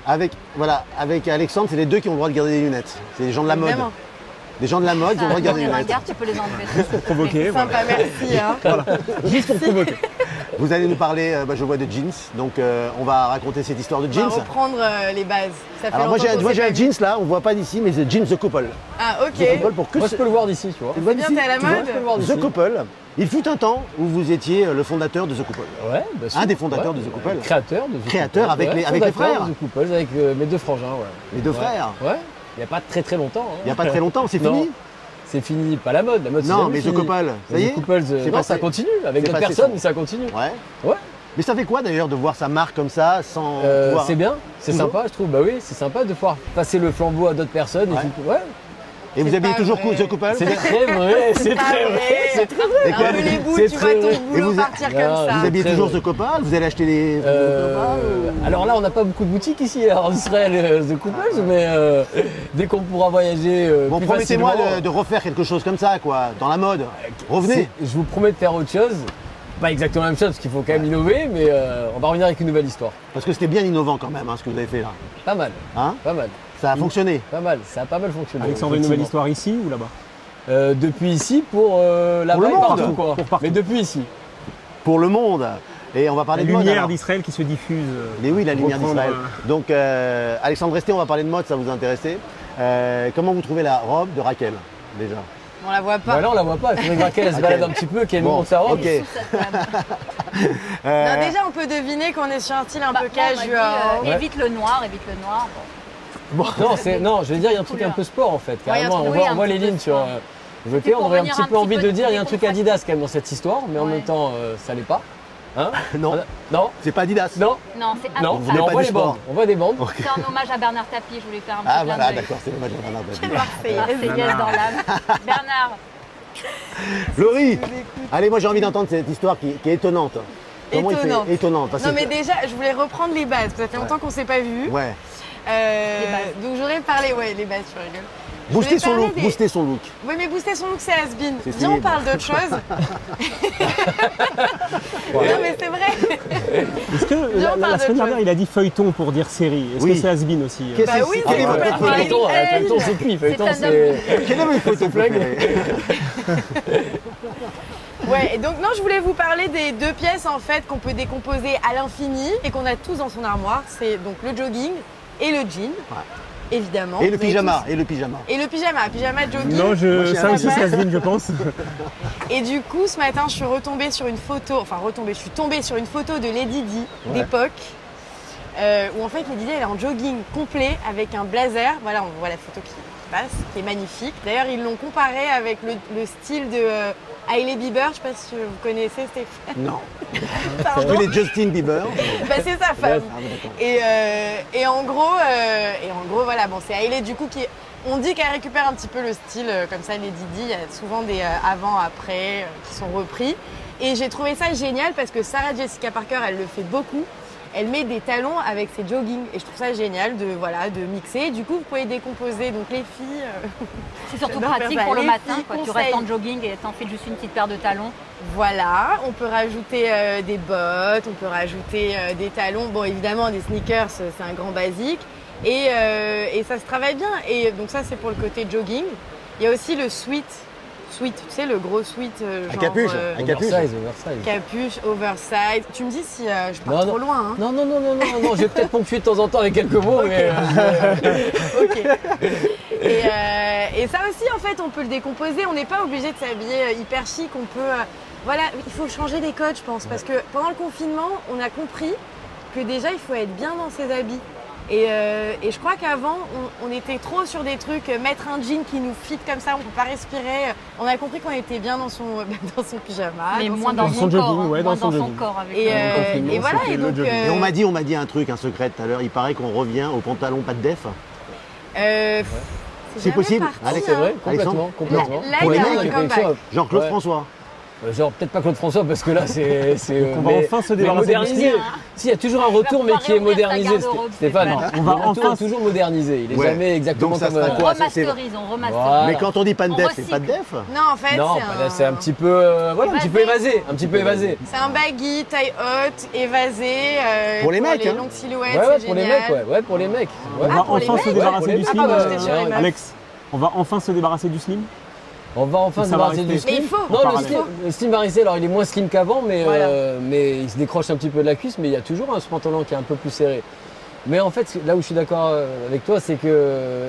[SPEAKER 8] Aviv.
[SPEAKER 3] Avec Alexandre, c'est les deux qui ont le droit de garder des lunettes. C'est les gens de la mode.
[SPEAKER 8] Évidemment.
[SPEAKER 3] Des gens de la mode, ils ont le droit de garder des
[SPEAKER 7] Les
[SPEAKER 3] lunettes.
[SPEAKER 7] ringards, tu peux les enlever.
[SPEAKER 12] Juste pour provoquer.
[SPEAKER 8] Sympa, merci. Hein.
[SPEAKER 12] Voilà. Juste pour provoquer.
[SPEAKER 3] Vous allez nous parler, je vois, de jeans. Donc on va raconter cette histoire de
[SPEAKER 8] On
[SPEAKER 3] jeans.
[SPEAKER 8] va reprendre les bases. Ça fait
[SPEAKER 3] Alors moi
[SPEAKER 8] longtemps qu'on
[SPEAKER 3] j'ai
[SPEAKER 8] s'est
[SPEAKER 3] un
[SPEAKER 8] pas
[SPEAKER 3] jeans là, on voit pas d'ici, mais c'est jeans The Couple.
[SPEAKER 8] Ah, ok.
[SPEAKER 3] The Couple pour que
[SPEAKER 5] Moi, je peux le voir d'ici, tu vois.
[SPEAKER 3] Tu le vois
[SPEAKER 8] bien,
[SPEAKER 3] d'ici
[SPEAKER 8] t'es à la
[SPEAKER 3] Tu vois
[SPEAKER 8] mode.
[SPEAKER 5] Je peux le voir d'ici.
[SPEAKER 3] The Couple. Il fut un temps où vous étiez le fondateur de The Couple.
[SPEAKER 5] Ouais, bah,
[SPEAKER 3] Un des fondateurs de The Couple.
[SPEAKER 5] Créateur de The
[SPEAKER 3] Créateur
[SPEAKER 5] Couple.
[SPEAKER 3] avec les
[SPEAKER 5] fondateur
[SPEAKER 3] frères.
[SPEAKER 5] de The Couple, avec mes deux frangins, ouais.
[SPEAKER 3] Les deux
[SPEAKER 5] Ouais.
[SPEAKER 3] frères.
[SPEAKER 5] Ouais. Il n'y a pas très longtemps. Hein.
[SPEAKER 3] Il n'y a pas très longtemps, c'est
[SPEAKER 5] Non.
[SPEAKER 3] fini.
[SPEAKER 5] C'est fini, pas la mode. La mode, c'est
[SPEAKER 3] Non,
[SPEAKER 5] jamais
[SPEAKER 3] mais The
[SPEAKER 5] fini.
[SPEAKER 3] Couple, ça y est.
[SPEAKER 5] The Couple,
[SPEAKER 3] C'est
[SPEAKER 5] non,
[SPEAKER 3] passé.
[SPEAKER 5] ça continue. Avec
[SPEAKER 3] C'est
[SPEAKER 5] d'autres
[SPEAKER 3] passé
[SPEAKER 5] personnes,
[SPEAKER 3] son-
[SPEAKER 5] mais ça continue.
[SPEAKER 3] Ouais.
[SPEAKER 5] Ouais.
[SPEAKER 3] Mais ça fait quoi d'ailleurs de voir sa marque comme ça sans pouvoir...
[SPEAKER 5] C'est bien, c'est
[SPEAKER 3] Toujours
[SPEAKER 5] sympa, je trouve. Bah oui, c'est sympa de pouvoir passer le flambeau à d'autres personnes.
[SPEAKER 3] Ouais.
[SPEAKER 5] Et puis, ouais.
[SPEAKER 3] Et vous
[SPEAKER 8] C'est
[SPEAKER 3] habillez
[SPEAKER 8] pas
[SPEAKER 3] toujours
[SPEAKER 8] vrai.
[SPEAKER 3] The Couple?
[SPEAKER 5] C'est très vrai, c'est
[SPEAKER 8] pas
[SPEAKER 5] très
[SPEAKER 8] vrai.
[SPEAKER 5] vrai, c'est très vrai.
[SPEAKER 8] Un peu les boules,
[SPEAKER 5] C'est
[SPEAKER 8] tu
[SPEAKER 5] très
[SPEAKER 8] vois ton
[SPEAKER 5] vrai.
[SPEAKER 8] boulot
[SPEAKER 3] vous-
[SPEAKER 8] partir
[SPEAKER 5] Non,
[SPEAKER 8] comme ça.
[SPEAKER 3] Vous habillez
[SPEAKER 5] Très
[SPEAKER 3] toujours
[SPEAKER 5] vrai.
[SPEAKER 3] The Couple? Vous allez acheter les The Couple
[SPEAKER 5] Alors là, on n'a pas beaucoup de boutiques ici en Israël, The Couples, mais dès qu'on pourra voyager
[SPEAKER 3] Bon,
[SPEAKER 5] plus
[SPEAKER 3] promettez-moi
[SPEAKER 5] facilement,
[SPEAKER 3] de refaire quelque chose comme ça, quoi, dans la mode. Revenez.
[SPEAKER 5] je vous promets de faire autre chose. Pas exactement la même chose, parce qu'il faut quand même innover, mais on va revenir avec une nouvelle histoire.
[SPEAKER 3] Parce que c'était bien innovant quand même, ce que vous avez fait là.
[SPEAKER 5] Pas mal,
[SPEAKER 3] Hein?
[SPEAKER 5] pas mal,
[SPEAKER 3] Ça a fonctionné.
[SPEAKER 5] pas mal. Ça a pas mal fonctionné.
[SPEAKER 12] Alexandre, une nouvelle
[SPEAKER 5] effectivement.
[SPEAKER 12] histoire ici ou là-bas?
[SPEAKER 5] Depuis ici pour là-bas
[SPEAKER 3] Pour le
[SPEAKER 5] et
[SPEAKER 3] monde.
[SPEAKER 5] partout, quoi.
[SPEAKER 12] Pour partout.
[SPEAKER 5] Mais depuis ici.
[SPEAKER 3] Pour le monde. Et on va
[SPEAKER 12] La
[SPEAKER 3] parler de mode.
[SPEAKER 12] lumière
[SPEAKER 3] alors.
[SPEAKER 12] d'Israël qui se diffuse.
[SPEAKER 3] Mais oui, la lumière
[SPEAKER 12] Reprendre,
[SPEAKER 3] d'Israël. Donc, Alexandre, restez, on va parler de mode, ça vous intéressait. Comment vous trouvez la robe de Raquel, déjà?
[SPEAKER 8] On la voit pas.
[SPEAKER 5] Bah là, on la voit pas. Il faudrait qu'elle se balade un petit peu, qu'elle nous
[SPEAKER 3] Bon,
[SPEAKER 5] montre sa robe.
[SPEAKER 3] ok.
[SPEAKER 8] Non, déjà, on peut deviner qu'on est sur un style un peu casual.
[SPEAKER 5] Ouais.
[SPEAKER 7] Évite le noir, bon.
[SPEAKER 5] Non, je veux dire, il y a un truc un peu sport en fait.
[SPEAKER 7] Ouais, il y a un
[SPEAKER 5] Carrément,
[SPEAKER 7] truc-
[SPEAKER 5] on
[SPEAKER 7] oui,
[SPEAKER 5] voit,
[SPEAKER 7] un
[SPEAKER 5] on voit
[SPEAKER 7] petit
[SPEAKER 5] les
[SPEAKER 7] peu
[SPEAKER 5] lignes sur.
[SPEAKER 7] sport.
[SPEAKER 5] Jeté, on
[SPEAKER 7] pour
[SPEAKER 5] aurait un
[SPEAKER 7] venir
[SPEAKER 5] petit
[SPEAKER 7] un
[SPEAKER 5] peu
[SPEAKER 7] petit
[SPEAKER 5] envie
[SPEAKER 7] peu
[SPEAKER 5] de dire, il y a un truc
[SPEAKER 7] décontracté.
[SPEAKER 5] Adidas quand même dans cette histoire, mais en
[SPEAKER 3] Ouais.
[SPEAKER 5] même temps, ça l'est pas. Hein
[SPEAKER 3] Non,
[SPEAKER 5] Non,
[SPEAKER 3] c'est pas Adidas.
[SPEAKER 5] non,
[SPEAKER 7] Non, c'est
[SPEAKER 5] non,
[SPEAKER 3] Vous voulez
[SPEAKER 5] on
[SPEAKER 3] pas
[SPEAKER 5] voit
[SPEAKER 3] du
[SPEAKER 5] les
[SPEAKER 3] sport.
[SPEAKER 5] bandes. On voit des bandes.
[SPEAKER 7] C'est un hommage à Bernard Tapie, je voulais faire un petit
[SPEAKER 3] Ah
[SPEAKER 7] clin
[SPEAKER 3] voilà,
[SPEAKER 7] d'œil.
[SPEAKER 3] d'accord, c'est le match de Bernard Tapie.
[SPEAKER 7] Marseillaise dans l'âme. Bernard,
[SPEAKER 3] Laurie, allez, moi j'ai envie d'entendre cette histoire qui est étonnante. Comment
[SPEAKER 8] Étonnante.
[SPEAKER 3] il fait étonnante parce
[SPEAKER 8] Non,
[SPEAKER 3] que-
[SPEAKER 8] mais déjà, je voulais reprendre les bases. Ça fait longtemps qu'on s'est pas vu.
[SPEAKER 3] Ouais.
[SPEAKER 8] Donc j'aurais parlé, ouais, les bases, tu rigoles.
[SPEAKER 3] Booster
[SPEAKER 8] Je voulais
[SPEAKER 3] son
[SPEAKER 8] parler
[SPEAKER 3] look,
[SPEAKER 8] des-
[SPEAKER 3] booster son look.
[SPEAKER 8] Oui, mais booster son look, c'est has-been.
[SPEAKER 3] C'est
[SPEAKER 8] Viens,
[SPEAKER 3] fini,
[SPEAKER 8] on parle d'autre chose. Non, mais c'est vrai.
[SPEAKER 12] Est-ce que
[SPEAKER 8] Viens, on
[SPEAKER 12] la
[SPEAKER 8] parle
[SPEAKER 12] semaine
[SPEAKER 8] d'autre
[SPEAKER 12] dernière,
[SPEAKER 8] chose.
[SPEAKER 12] il a dit feuilleton pour dire série? Est-ce
[SPEAKER 3] Oui.
[SPEAKER 12] que c'est has-been aussi?
[SPEAKER 3] Qu'est-ce
[SPEAKER 8] Bah
[SPEAKER 3] que
[SPEAKER 8] oui,
[SPEAKER 3] c'est- quel est votre
[SPEAKER 5] Feuilleton,
[SPEAKER 3] préféré
[SPEAKER 5] feuilleton, c'est cuit. Feuilleton,
[SPEAKER 7] C'est
[SPEAKER 5] c'est.
[SPEAKER 3] Quel est votre photo
[SPEAKER 5] flingue.
[SPEAKER 3] préféré
[SPEAKER 8] Ouais, et donc non, je voulais vous parler des deux pièces en fait qu'on peut décomposer à l'infini et qu'on a tous dans son armoire. C'est donc le jogging et le jean, évidemment.
[SPEAKER 3] Et le
[SPEAKER 8] Vous avez
[SPEAKER 3] pyjama,
[SPEAKER 8] tous-
[SPEAKER 3] et le pyjama.
[SPEAKER 8] Et le pyjama, jogging.
[SPEAKER 12] Non,
[SPEAKER 3] Moi, j'ai
[SPEAKER 12] ça
[SPEAKER 3] un
[SPEAKER 12] aussi c'est has-been, je pense.
[SPEAKER 8] Et du coup, ce matin, je suis tombée sur une photo de Lady Di d'époque, où en fait Lady Di elle est en jogging complet avec un blazer. Voilà, on voit la photo qui passe, qui est magnifique. D'ailleurs, ils l'ont comparé avec le style de Hailey Bieber, je sais pas si vous connaissez Stéphane.
[SPEAKER 3] Non.
[SPEAKER 8] Pardon.
[SPEAKER 3] Tous les Justin Bieber.
[SPEAKER 8] Bah, c'est sa femme.
[SPEAKER 3] Ah, d'accord.
[SPEAKER 8] Et en gros, voilà, bon, c'est Hailey du coup qui. On dit qu'elle récupère un petit peu le style comme ça, les Didi. Il y a souvent des avant, après qui sont repris. Et j'ai trouvé ça génial parce que Sarah Jessica Parker, elle le fait beaucoup. Elle met des talons avec ses joggings et je trouve ça génial de mixer. Du coup, vous pouvez décomposer. Donc les filles.
[SPEAKER 13] C'est surtout
[SPEAKER 8] j'adore
[SPEAKER 13] pratique
[SPEAKER 8] faire ça.
[SPEAKER 13] pour le
[SPEAKER 8] Les
[SPEAKER 13] matin.
[SPEAKER 8] filles
[SPEAKER 13] Quoi. Tu
[SPEAKER 8] conseillent.
[SPEAKER 13] restes en jogging et t'enfiles juste une petite paire de talons.
[SPEAKER 8] Voilà, on peut rajouter des bottes, on peut rajouter des talons. Bon, évidemment, des sneakers, c'est un grand basique. Et ça se travaille bien. Et donc ça, c'est pour le côté jogging. Il y a aussi le sweat, tu sais, le gros sweat
[SPEAKER 3] À
[SPEAKER 8] genre...
[SPEAKER 3] capuche. À capuche.
[SPEAKER 5] Oversize.
[SPEAKER 8] Capuche, oversize. Tu me dis si je pars trop loin. Hein.
[SPEAKER 5] Non, je vais peut-être ponctuer de temps en temps avec quelques mots, mais...
[SPEAKER 8] Ok. Et ça aussi, en fait, on peut le décomposer. On n'est pas obligé de s'habiller hyper chic. On peut... voilà, il faut changer les codes, je pense. Parce que pendant le confinement, on a compris que déjà, il faut être bien dans ses habits. Et je crois qu'avant, on était trop sur des trucs, mettre un jean qui nous fit comme ça, on ne peut pas respirer. On a compris qu'on était bien dans son pyjama.
[SPEAKER 13] Mais moins dans son corps. Moins dans son corps.
[SPEAKER 8] Et voilà. Et donc,
[SPEAKER 3] Et on m'a dit un truc, un secret tout à l'heure. Il paraît qu'on revient au pantalon pas de def. C'est possible.
[SPEAKER 8] Parti,
[SPEAKER 5] c'est vrai,
[SPEAKER 3] Alexandre
[SPEAKER 5] complètement.
[SPEAKER 8] Là,
[SPEAKER 3] Pour
[SPEAKER 8] il
[SPEAKER 3] les
[SPEAKER 8] y a un
[SPEAKER 3] mecs,
[SPEAKER 8] comeback.
[SPEAKER 3] genre Claude
[SPEAKER 5] Ouais.
[SPEAKER 3] François.
[SPEAKER 5] Genre peut-être pas Claude François parce que là c'est
[SPEAKER 12] on va enfin se débarrasser du
[SPEAKER 5] modernisé.
[SPEAKER 12] slip.
[SPEAKER 5] Si, il y a toujours un retour mais qui est modernisé. Stéphane,
[SPEAKER 12] on va enfin
[SPEAKER 5] toujours modernisé. Il est
[SPEAKER 3] Ouais.
[SPEAKER 5] jamais exactement
[SPEAKER 3] Donc ça
[SPEAKER 5] comme
[SPEAKER 3] sera
[SPEAKER 13] On
[SPEAKER 3] quoi
[SPEAKER 13] remasterise, on remasterise.
[SPEAKER 5] Voilà.
[SPEAKER 3] Mais quand on dit pas de
[SPEAKER 13] On
[SPEAKER 3] def,
[SPEAKER 13] recycle.
[SPEAKER 3] c'est pas de def.
[SPEAKER 8] Non, en fait,
[SPEAKER 5] Non, c'est un petit peu voilà, un petit peu évasé,
[SPEAKER 8] C'est un baggy, taille haute, évasé.
[SPEAKER 3] Pour les mecs,
[SPEAKER 8] les
[SPEAKER 3] hein.
[SPEAKER 8] longues silhouettes,
[SPEAKER 5] Ouais,
[SPEAKER 8] c'est
[SPEAKER 5] pour les
[SPEAKER 8] génial.
[SPEAKER 5] mecs, ouais, pour les mecs.
[SPEAKER 12] On
[SPEAKER 5] Ouais.
[SPEAKER 12] va
[SPEAKER 8] pour les
[SPEAKER 12] enfin
[SPEAKER 8] mecs,
[SPEAKER 12] se
[SPEAKER 8] ouais,
[SPEAKER 12] débarrasser
[SPEAKER 5] pour les
[SPEAKER 12] du
[SPEAKER 5] mecs.
[SPEAKER 12] slim.
[SPEAKER 8] Ah, pardon, j'étais sur les mecs.
[SPEAKER 12] Alex, on va enfin se débarrasser du slim.
[SPEAKER 5] On va enfin se
[SPEAKER 12] Ça va
[SPEAKER 5] débarrasser du
[SPEAKER 12] rester.
[SPEAKER 5] slim.
[SPEAKER 8] Mais il faut.
[SPEAKER 5] Non,
[SPEAKER 12] Parallèle.
[SPEAKER 5] le slim va rester. Alors, il est moins slim qu'avant, mais,
[SPEAKER 8] Voilà.
[SPEAKER 5] mais il se décroche un petit peu de la cuisse. Mais il y a toujours ce pantalon qui est un peu plus serré. Mais en fait, là où je suis d'accord avec toi, c'est que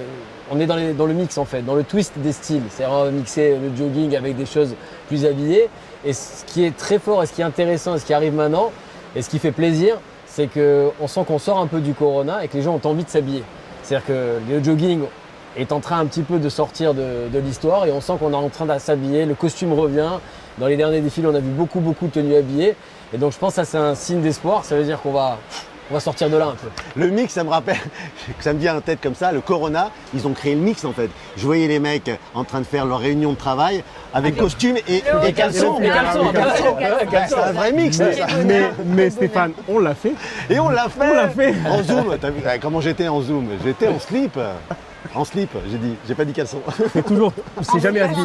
[SPEAKER 5] on est dans le mix en fait, dans le twist des styles. C'est vraiment mixer le jogging avec des choses plus habillées. Et ce qui est très fort et ce qui est intéressant et ce qui arrive maintenant et ce qui fait plaisir, c'est qu'on sent qu'on sort un peu du corona et que les gens ont envie de s'habiller. C'est-à-dire que le jogging est en train un petit peu de sortir de l'histoire et on sent qu'on est en train de s'habiller, le costume revient. Dans les derniers défilés, on a vu beaucoup de tenues habillées. Et donc je pense que ça c'est un signe d'espoir, ça veut dire qu'on va sortir de là un peu.
[SPEAKER 3] Le mix, ça me rappelle, ça me vient en tête comme ça, le Corona, ils ont créé le mix en fait. Je voyais les mecs en train de faire leur réunion de travail avec costume et caleçons.
[SPEAKER 5] Les caleçons,
[SPEAKER 3] C'est un vrai mix. ça.
[SPEAKER 12] Mais Stéphane, on l'a fait.
[SPEAKER 3] Et on l'a fait.
[SPEAKER 12] On l'a fait.
[SPEAKER 3] En zoom. T'as vu comment j'étais en zoom? J'étais en slip. En slip, j'ai pas dit caleçon.
[SPEAKER 12] C'est toujours, c'est jamais à dire.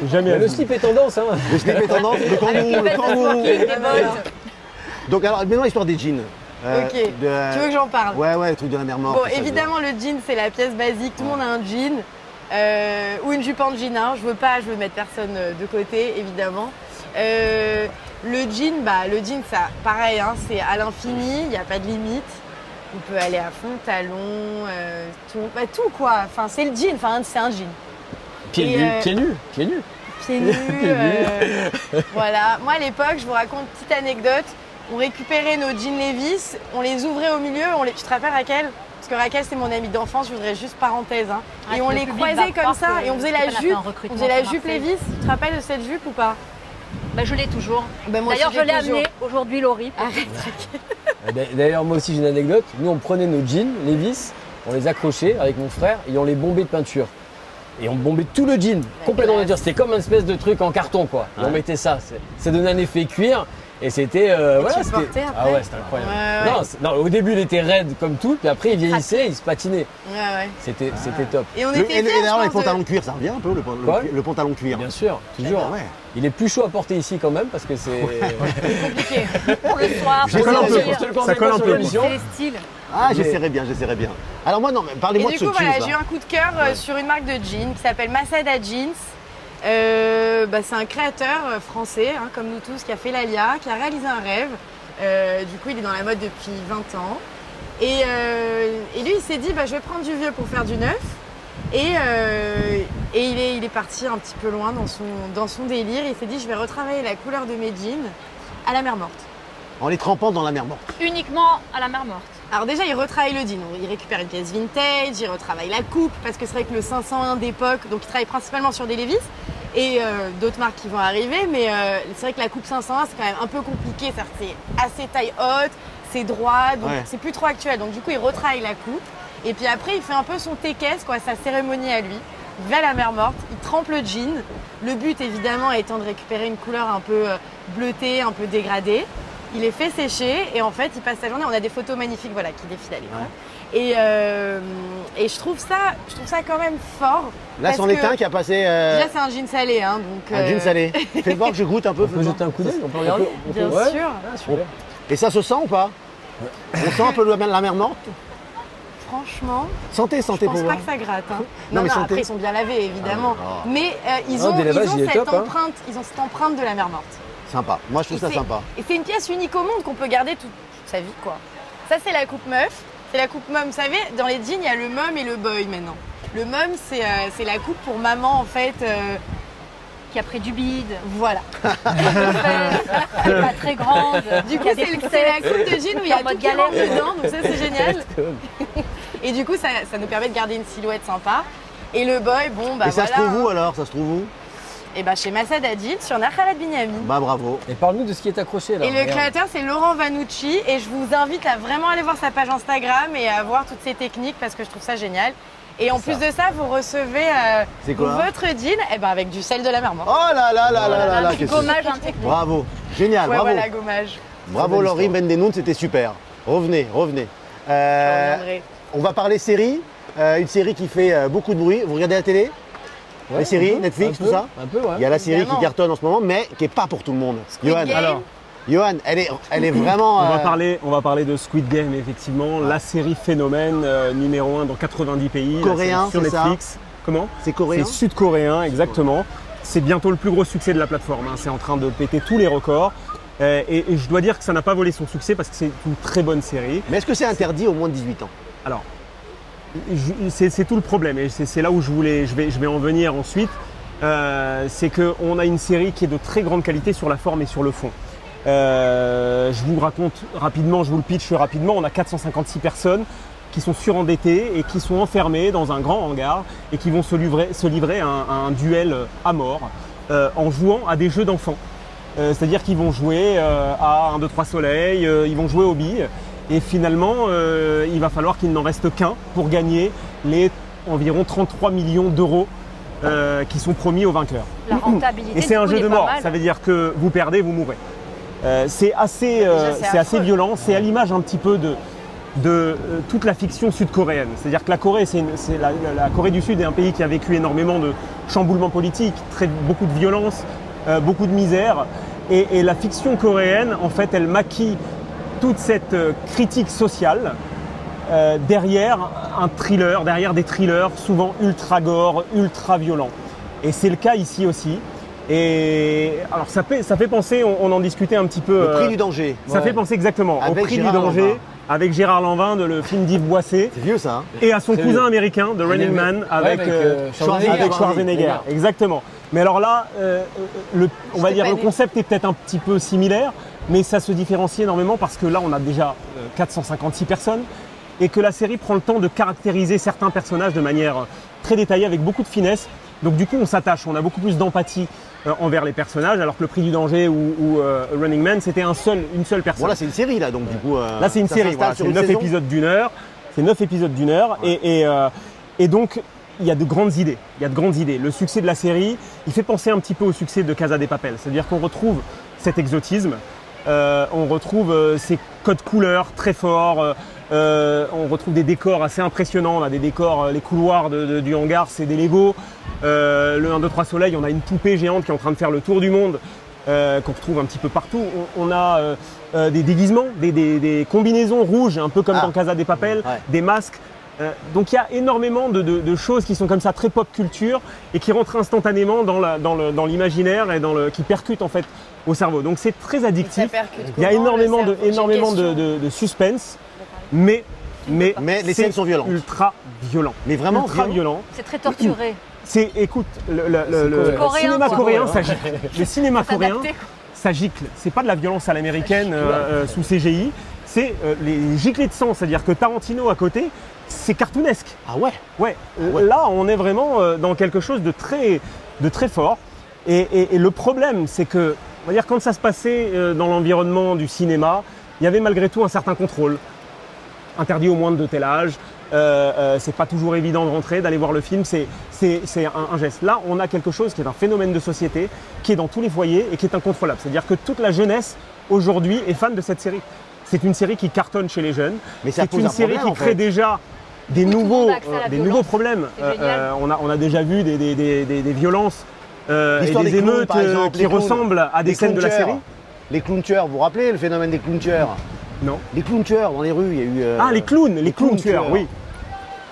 [SPEAKER 12] Jamais à
[SPEAKER 5] Le
[SPEAKER 12] dire.
[SPEAKER 5] slip est tendance, hein.
[SPEAKER 3] Le slip est tendance, le kangourou. Donc alors, maintenant l'histoire des jeans.
[SPEAKER 8] Ok, tu veux que j'en parle?
[SPEAKER 3] Ouais, le truc de la mer morte.
[SPEAKER 8] Bon, évidemment, le jean, c'est la pièce basique. Tout le monde a un jean ou une jupe en jean. Hein. Je veux mettre personne de côté, évidemment. Le jean, ça, pareil, hein, c'est à l'infini. Il n'y a pas de limite. On peut aller à fond, talons, tout quoi. Enfin, c'est le jean. Enfin, c'est un jean.
[SPEAKER 5] Pieds nus.
[SPEAKER 8] Pieds nus. Voilà. Moi, à l'époque, je vous raconte une petite anecdote. On récupérait nos jeans Levi's, on les ouvrait au milieu. Tu te rappelles Raquel? Parce que Raquel, c'est mon amie d'enfance, je voudrais juste parenthèse. Hein. Et on les croisait comme ça et on faisait la jupe. On faisait la jupe Levi's. Tu te rappelles de cette jupe ou pas?
[SPEAKER 13] Bah, je l'ai toujours.
[SPEAKER 8] Bah, moi
[SPEAKER 13] D'ailleurs,
[SPEAKER 8] aussi,
[SPEAKER 13] je l'ai
[SPEAKER 8] toujours.
[SPEAKER 13] amené aujourd'hui, Laurie.
[SPEAKER 5] D'ailleurs, moi aussi j'ai une anecdote. Nous on prenait nos jeans, Levi's, on les accrochait avec mon frère et on les bombait de peinture. Et on bombait tout le jean, complètement de peinture. C'était comme une espèce de truc en carton quoi. Et on mettait ça. Ça donnait un effet cuir. Et c'était voilà,
[SPEAKER 8] tu le portais après?
[SPEAKER 5] ah ouais, c'était incroyable.
[SPEAKER 8] Ouais.
[SPEAKER 5] Non, au début il était raide comme tout, puis après il vieillissait, il se patinait.
[SPEAKER 8] Ouais.
[SPEAKER 5] C'était top.
[SPEAKER 8] Et on était fiers,
[SPEAKER 3] Et d'ailleurs,
[SPEAKER 8] je
[SPEAKER 3] les
[SPEAKER 8] pense,
[SPEAKER 3] pantalons de cuir, ça revient un peu, le pantalon cuir.
[SPEAKER 5] Bien sûr, toujours.
[SPEAKER 3] Ah ouais.
[SPEAKER 5] Il est plus chaud à porter ici quand même parce que c'est
[SPEAKER 8] compliqué.
[SPEAKER 13] Pour le soir,
[SPEAKER 12] Ça
[SPEAKER 13] pour
[SPEAKER 12] colle un peu.
[SPEAKER 13] sortir.
[SPEAKER 12] Ça colle un peu.
[SPEAKER 13] C'est les styles.
[SPEAKER 3] Ah, j'essaierai bien. Alors moi, non, mais
[SPEAKER 8] Et
[SPEAKER 3] parlez-moi de
[SPEAKER 8] du
[SPEAKER 3] ce
[SPEAKER 8] coup, voilà,
[SPEAKER 3] jeans.
[SPEAKER 8] j'ai eu un coup de cœur sur une marque de jeans qui s'appelle Masada Jeans. C'est un créateur français, hein, comme nous tous, qui a fait l'Alia, qui a réalisé un rêve. Du coup, il est dans la mode depuis 20 ans. Et lui, il s'est dit, je vais prendre du vieux pour faire du neuf. Et il est parti un petit peu loin dans son délire. Il s'est dit, je vais retravailler la couleur de mes jeans à la mer morte.
[SPEAKER 3] En les trempant dans la mer morte.
[SPEAKER 13] Uniquement à la mer morte.
[SPEAKER 8] Alors déjà, il retravaille le jean. Il récupère une pièce vintage, il retravaille la coupe, parce que c'est vrai que le 501 d'époque, donc il travaille principalement sur des Levi's. et d'autres marques qui vont arriver. Mais c'est vrai que la coupe 501, c'est quand même un peu compliqué. C'est assez taille haute, c'est droit, donc c'est plus trop actuel. Donc du coup, il retravaille la coupe. Et puis après, il fait un peu son tékès, quoi, sa cérémonie à lui. Il va à la mer morte, il trempe le jean. Le but, évidemment, étant de récupérer une couleur un peu bleutée, un peu dégradée. Il les fait sécher et en fait, il passe sa journée. On a des photos magnifiques, voilà, qui défilent à l'écran. Et je trouve ça quand même fort.
[SPEAKER 3] Là, c'en est un qui a passé.
[SPEAKER 8] Déjà, c'est un jean salé, hein, donc.
[SPEAKER 3] Un jean salé. Fais voir que je goûte un peu.
[SPEAKER 5] On peut jeter un coup d'œil, on peut regarder.
[SPEAKER 8] Bien sûr.
[SPEAKER 5] Ah, super.
[SPEAKER 3] Et ça se sent ou pas? On sent un peu la mer morte?
[SPEAKER 8] Franchement,
[SPEAKER 3] Santé
[SPEAKER 8] je pense
[SPEAKER 3] pour
[SPEAKER 8] pas
[SPEAKER 3] moi.
[SPEAKER 8] que ça gratte. Hein.
[SPEAKER 3] Non, mais santé.
[SPEAKER 8] Après, ils sont bien lavés, évidemment. Mais ils ont cette empreinte de la mer morte.
[SPEAKER 3] Sympa. Moi, je trouve ça sympa.
[SPEAKER 8] Et c'est une pièce unique au monde qu'on peut garder toute sa vie, quoi. Ça, c'est la coupe meuf. C'est la coupe mum. Vous savez, dans les jeans, il y a le mum et le boy maintenant. Le mum, c'est la coupe pour maman, en fait.
[SPEAKER 13] Qui a pris du bide.
[SPEAKER 8] Voilà.
[SPEAKER 13] Elle est pas très grande.
[SPEAKER 8] Du coup, c'est la coupe de jean où il y a tout qui rentre dedans, donc ça, c'est génial. Et du coup, ça nous permet de garder une silhouette sympa. Et le boy, bon, bah
[SPEAKER 3] et ça
[SPEAKER 8] voilà.
[SPEAKER 3] se trouve où alors? Ça se trouve où?
[SPEAKER 8] Et bah chez Massad Adil, sur Nakhalat Binyamin.
[SPEAKER 3] Bah bravo.
[SPEAKER 5] Et parle-nous de ce qui est accroché là.
[SPEAKER 8] Et le créateur, c'est Laurent Vanucci. Et je vous invite à vraiment aller voir sa page Instagram et à voir toutes ses techniques parce que je trouve ça génial. Et en plus de ça, vous recevez votre jean avec du sel de la mer morte.
[SPEAKER 3] Oh là là là là là.
[SPEAKER 13] Gommage technique.
[SPEAKER 3] Bravo. Génial,
[SPEAKER 8] ouais,
[SPEAKER 3] bravo.
[SPEAKER 8] Voilà, gommage.
[SPEAKER 3] Bravo Laurie Bendenoun, c'était super. Revenez. On va parler série. Une série qui fait beaucoup de bruit. Vous regardez la télé? Les séries, Netflix, tout ça?
[SPEAKER 5] Un peu, ouais.
[SPEAKER 3] Il y a la série qui cartonne en ce moment, mais qui n'est pas pour tout le monde. Johan, elle est vraiment.
[SPEAKER 12] On va parler de Squid Game, effectivement, la série phénomène numéro 1 dans 90 pays.
[SPEAKER 3] Coréen,
[SPEAKER 12] sur
[SPEAKER 3] c'est
[SPEAKER 12] Netflix.
[SPEAKER 3] ça?
[SPEAKER 12] Comment?
[SPEAKER 3] C'est coréen?
[SPEAKER 12] C'est sud-coréen, exactement. C'est bientôt le plus gros succès de la plateforme. C'est en train de péter tous les records. Et je dois dire que ça n'a pas volé son succès parce que c'est une très bonne série.
[SPEAKER 3] Mais est-ce que c'est interdit au moins de 18 ans?
[SPEAKER 12] Alors, c'est tout le problème et c'est là où je vais en venir ensuite. C'est qu'on a une série qui est de très grande qualité sur la forme et sur le fond. Je vous raconte rapidement, je vous le pitch rapidement. On a 456 personnes qui sont surendettées et qui sont enfermées dans un grand hangar et qui vont se livrer à un duel à mort en jouant à des jeux d'enfants. C'est-à-dire qu'ils vont jouer à 1, 2, 3 soleil, ils vont jouer aux billes. Et finalement, il va falloir qu'il n'en reste qu'un pour gagner les environ 33 millions d'euros qui sont promis aux vainqueurs.
[SPEAKER 13] La rentabilité.
[SPEAKER 12] Et c'est un jeu de mort, ça veut dire que vous perdez, vous mourrez. C'est assez violent, c'est à l'image un petit peu de toute la fiction sud-coréenne. C'est-à-dire que la Corée, la Corée du Sud est un pays qui a vécu énormément de chamboulements politiques, beaucoup de violence, beaucoup de misère. Et la fiction coréenne, en fait, elle maquille toute cette critique sociale derrière un thriller, derrière des thrillers souvent ultra gore, ultra violents. Et c'est le cas ici aussi. Et alors ça fait penser, on en discutait un petit peu.
[SPEAKER 3] Le prix du danger.
[SPEAKER 12] Ça fait penser exactement
[SPEAKER 3] avec
[SPEAKER 12] au prix
[SPEAKER 3] Gérard
[SPEAKER 12] du danger
[SPEAKER 3] Lanvin.
[SPEAKER 12] avec Gérard Lanvin, le film d'Yves Boisset.
[SPEAKER 3] C'est vieux ça. Hein.
[SPEAKER 12] Et à son cousin américain, The Running Man, avec Schwarzenegger. Exactement. Mais alors là, on va dire le concept est peut-être un petit peu similaire, mais ça se différencie énormément parce que là, on a déjà 456 personnes et que la série prend le temps de caractériser certains personnages de manière très détaillée avec beaucoup de finesse. Donc du coup, on s'attache, on a beaucoup plus d'empathie envers les personnages, alors que le prix du danger ou Running Man, c'était une seule personne.
[SPEAKER 3] Bon, là, c'est une série, là, donc du coup.
[SPEAKER 12] Là, c'est une série, voilà, c'est 9 épisodes d'une heure. C'est 9 épisodes d'une heure. Ouais. Et donc, il y a de grandes idées. Le succès de la série, il fait penser un petit peu au succès de Casa de Papel. C'est-à-dire qu'on retrouve cet exotisme, on retrouve ces codes couleurs très forts, on retrouve des décors assez impressionnants. On a des décors, les couloirs du hangar, c'est des Lego. Le 1, 2, 3 soleil, on a une poupée géante qui est en train de faire le tour du monde, qu'on retrouve un petit peu partout. On a des déguisements, des combinaisons rouges, un peu comme dans Casa de Papel, des masques. Donc il y a énormément de choses qui sont comme ça très pop culture et qui rentrent instantanément dans l'imaginaire et qui percutent en fait au cerveau. Donc c'est très addictif. Il y a énormément de suspense, mais
[SPEAKER 3] les scènes sont violentes.
[SPEAKER 12] Ultra violent.
[SPEAKER 3] Mais vraiment
[SPEAKER 12] ultra violent.
[SPEAKER 13] C'est très torturé.
[SPEAKER 12] Écoute, le cinéma coréen, ça gicle. Le cinéma coréen, ça gicle. C'est pas de la violence à l'américaine sous CGI. C'est les giclées de sang. C'est-à-dire que Tarantino à côté, c'est cartoonesque.
[SPEAKER 3] Ah ouais.
[SPEAKER 12] Ouais. Là, on est vraiment dans quelque chose de très fort. Et le problème, c'est que, on va dire, quand ça se passait dans l'environnement du cinéma, il y avait malgré tout un certain contrôle. Interdit au moins de tel âge, c'est pas toujours évident de rentrer, d'aller voir le film, c'est un geste. Là, on a quelque chose qui est un phénomène de société, qui est dans tous les foyers et qui est incontrôlable. C'est-à-dire que toute la jeunesse, aujourd'hui, est fan de cette série. C'est une série qui cartonne chez les jeunes.
[SPEAKER 3] Mais c'est
[SPEAKER 12] une série qui crée déjà des nouveaux problèmes. On a déjà vu des violences et des émeutes qui ressemblent à des scènes de la série.
[SPEAKER 3] Les clown-tueurs, vous vous rappelez le phénomène des clown-tueurs?
[SPEAKER 12] Non.
[SPEAKER 3] Les clown-tueurs dans les rues, il y a eu...
[SPEAKER 12] les clown-tueurs, oui.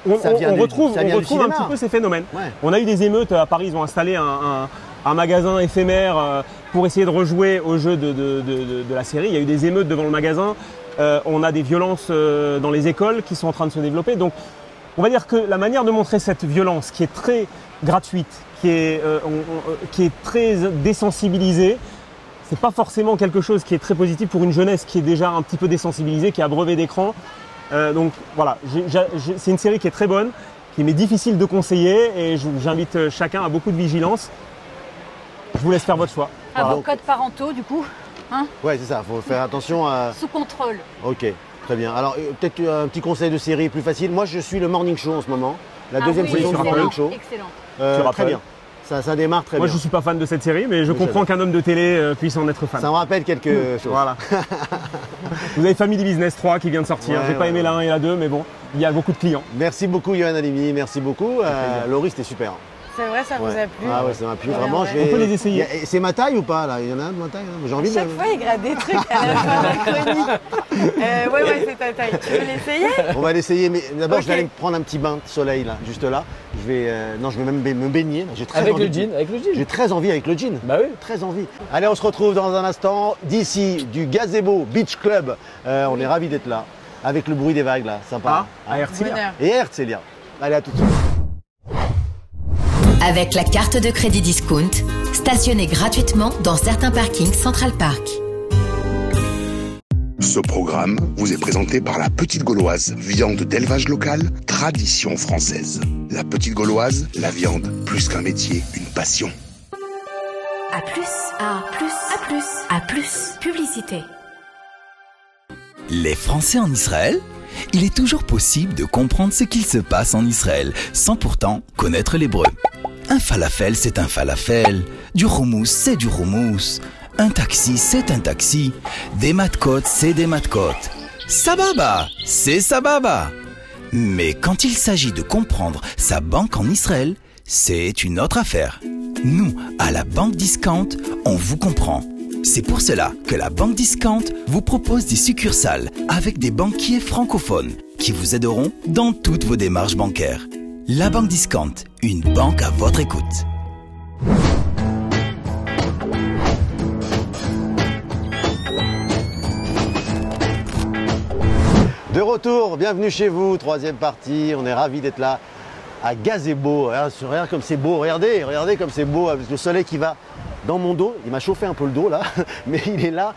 [SPEAKER 12] On retrouve un petit peu ces phénomènes. Ouais. On a eu des émeutes à Paris, ils ont installé un magasin éphémère pour essayer de rejouer au jeu de la série. Il y a eu des émeutes devant le magasin. On a des violences dans les écoles qui sont en train de se développer. Donc, on va dire que la manière de montrer cette violence qui est très gratuite, qui est très désensibilisée, c'est pas forcément quelque chose qui est très positif pour une jeunesse qui est déjà un petit peu désensibilisée, qui est abreuvée d'écran. Donc voilà, c'est une série qui est très bonne, qui m'est difficile de conseiller et j'invite chacun à beaucoup de vigilance. Je vous laisse faire votre choix.
[SPEAKER 13] Vos codes parentaux, du coup, hein?
[SPEAKER 3] Ouais, c'est ça, il faut faire attention à...
[SPEAKER 13] Sous contrôle.
[SPEAKER 3] Ok, très bien. Alors, peut-être un petit conseil de série plus facile. Moi, je suis le Morning Show en ce moment. La deuxième saison du Morning Show.
[SPEAKER 13] Excellent.
[SPEAKER 3] Très bien. Ça démarre très bien.
[SPEAKER 12] Moi, je ne suis pas fan de cette série, mais je comprends qu'un homme de télé puisse en être fan.
[SPEAKER 3] Ça me rappelle quelque chose.
[SPEAKER 12] Voilà. Vous avez Family Business 3 qui vient de sortir. J'ai pas aimé la 1 et la 2, mais bon, il y a beaucoup de clients.
[SPEAKER 3] Merci beaucoup, Yohann Halimi. Merci beaucoup. Laurie, c'était super.
[SPEAKER 8] C'est vrai, ça vous a plu?
[SPEAKER 3] Ah ouais, ça m'a plu. Vraiment,
[SPEAKER 12] On peut les essayer.
[SPEAKER 3] C'est ma taille ou pas là? Il y en a un de ma taille? J'ai envie
[SPEAKER 8] Chaque fois, il gratte des trucs à la fin de la chronique. Ouais, c'est ta taille. Tu veux l'essayer?
[SPEAKER 3] On va l'essayer, mais d'abord, je vais aller me prendre un petit bain de soleil là, juste là. Je vais même me baigner.
[SPEAKER 5] Avec le jean.
[SPEAKER 3] J'ai très envie avec le jean.
[SPEAKER 5] Bah oui.
[SPEAKER 3] Très envie. Allez, on se retrouve dans un instant d'ici du Gazebo Beach Club. On est ravis d'être là. Avec le bruit des vagues là, sympa.
[SPEAKER 12] À Herzliya.
[SPEAKER 3] Et Herzliya. Allez, à tout de suite.
[SPEAKER 1] Avec la carte de crédit Discount, stationnez gratuitement dans certains parkings Central Park.
[SPEAKER 2] Ce programme vous est présenté par la Petite Gauloise, viande d'élevage local, tradition française. La Petite Gauloise, la viande, plus qu'un métier, une passion.
[SPEAKER 1] À plus, à plus, publicité.
[SPEAKER 11] Les Français en Israël? Il est toujours possible de comprendre ce qu'il se passe en Israël, sans pourtant connaître l'hébreu. Un falafel, c'est un falafel. Du houmous, c'est du houmous. Un taxi, c'est un taxi. Des matkot, c'est des matkot. Sababa, c'est sababa. Mais quand il s'agit de comprendre sa banque en Israël, c'est une autre affaire. Nous, à la Banque Discount, on vous comprend. C'est pour cela que la Banque Discount vous propose des succursales avec des banquiers francophones qui vous aideront dans toutes vos démarches bancaires. La Banque Discount, une banque à votre écoute.
[SPEAKER 3] De retour, bienvenue chez vous, troisième partie. On est ravis d'être là à Gazebo. Regarde comme c'est beau, regardez comme c'est beau avec le soleil qui va dans mon dos. Il m'a chauffé un peu le dos là, mais il est là.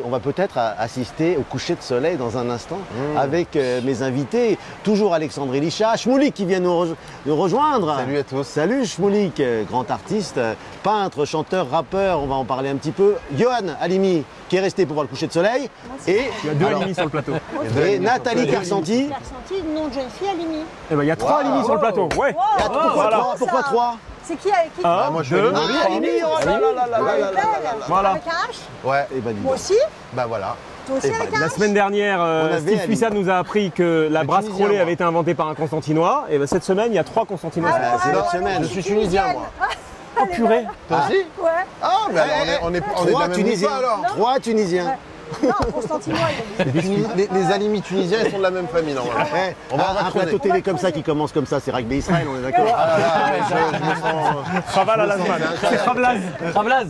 [SPEAKER 3] On va peut-être assister au coucher de soleil dans un instant avec mes invités. Toujours Alexandre Elisha, Shmoulik qui vient nous rejoindre.
[SPEAKER 14] Salut à tous.
[SPEAKER 3] Salut Shmoulik, grand artiste, peintre, chanteur, rappeur. On va en parler un petit peu. Yohann Halimi qui est resté pour voir le coucher de soleil. Et
[SPEAKER 12] il y a deux Halimi sur le plateau.
[SPEAKER 3] Et Nathalie Kersanti.
[SPEAKER 15] Kersanti, nom de jeune fille Halimi.
[SPEAKER 12] Eh ben, il y a trois Halimi sur le plateau. Ouais.
[SPEAKER 3] Pourquoi trois?
[SPEAKER 15] C'est qui avec qui?
[SPEAKER 14] Moi je vais
[SPEAKER 3] Halimi, oh là là là là là là.
[SPEAKER 12] Voilà.
[SPEAKER 15] Avec un H?
[SPEAKER 14] Ouais.
[SPEAKER 3] Et ben,
[SPEAKER 15] Moi aussi?
[SPEAKER 14] Bah voilà.
[SPEAKER 15] Toi aussi avec un
[SPEAKER 12] La
[SPEAKER 15] H?
[SPEAKER 12] semaine dernière, Steve Puissat nous a appris que la brasse crôlée avait été inventée par un Constantinois. Et ben, cette semaine, il y a 3 Constantinois.
[SPEAKER 3] C'est notre semaine.
[SPEAKER 14] Je suis tunisien moi.
[SPEAKER 12] Oh purée.
[SPEAKER 14] Toi aussi?
[SPEAKER 15] Ouais.
[SPEAKER 14] Ah mais on est de la même
[SPEAKER 3] Tunisiens
[SPEAKER 14] alors.
[SPEAKER 3] 3 Tunisiens.
[SPEAKER 15] Non, Constantinois,
[SPEAKER 14] Les Halimi tunisiens, ils sont de la même famille normalement.
[SPEAKER 3] On va un plateau télé comme ça qui commence comme ça, c'est Rugby Israël, on est d'accord?
[SPEAKER 12] Chaval à la semaine. C'est Khablaz.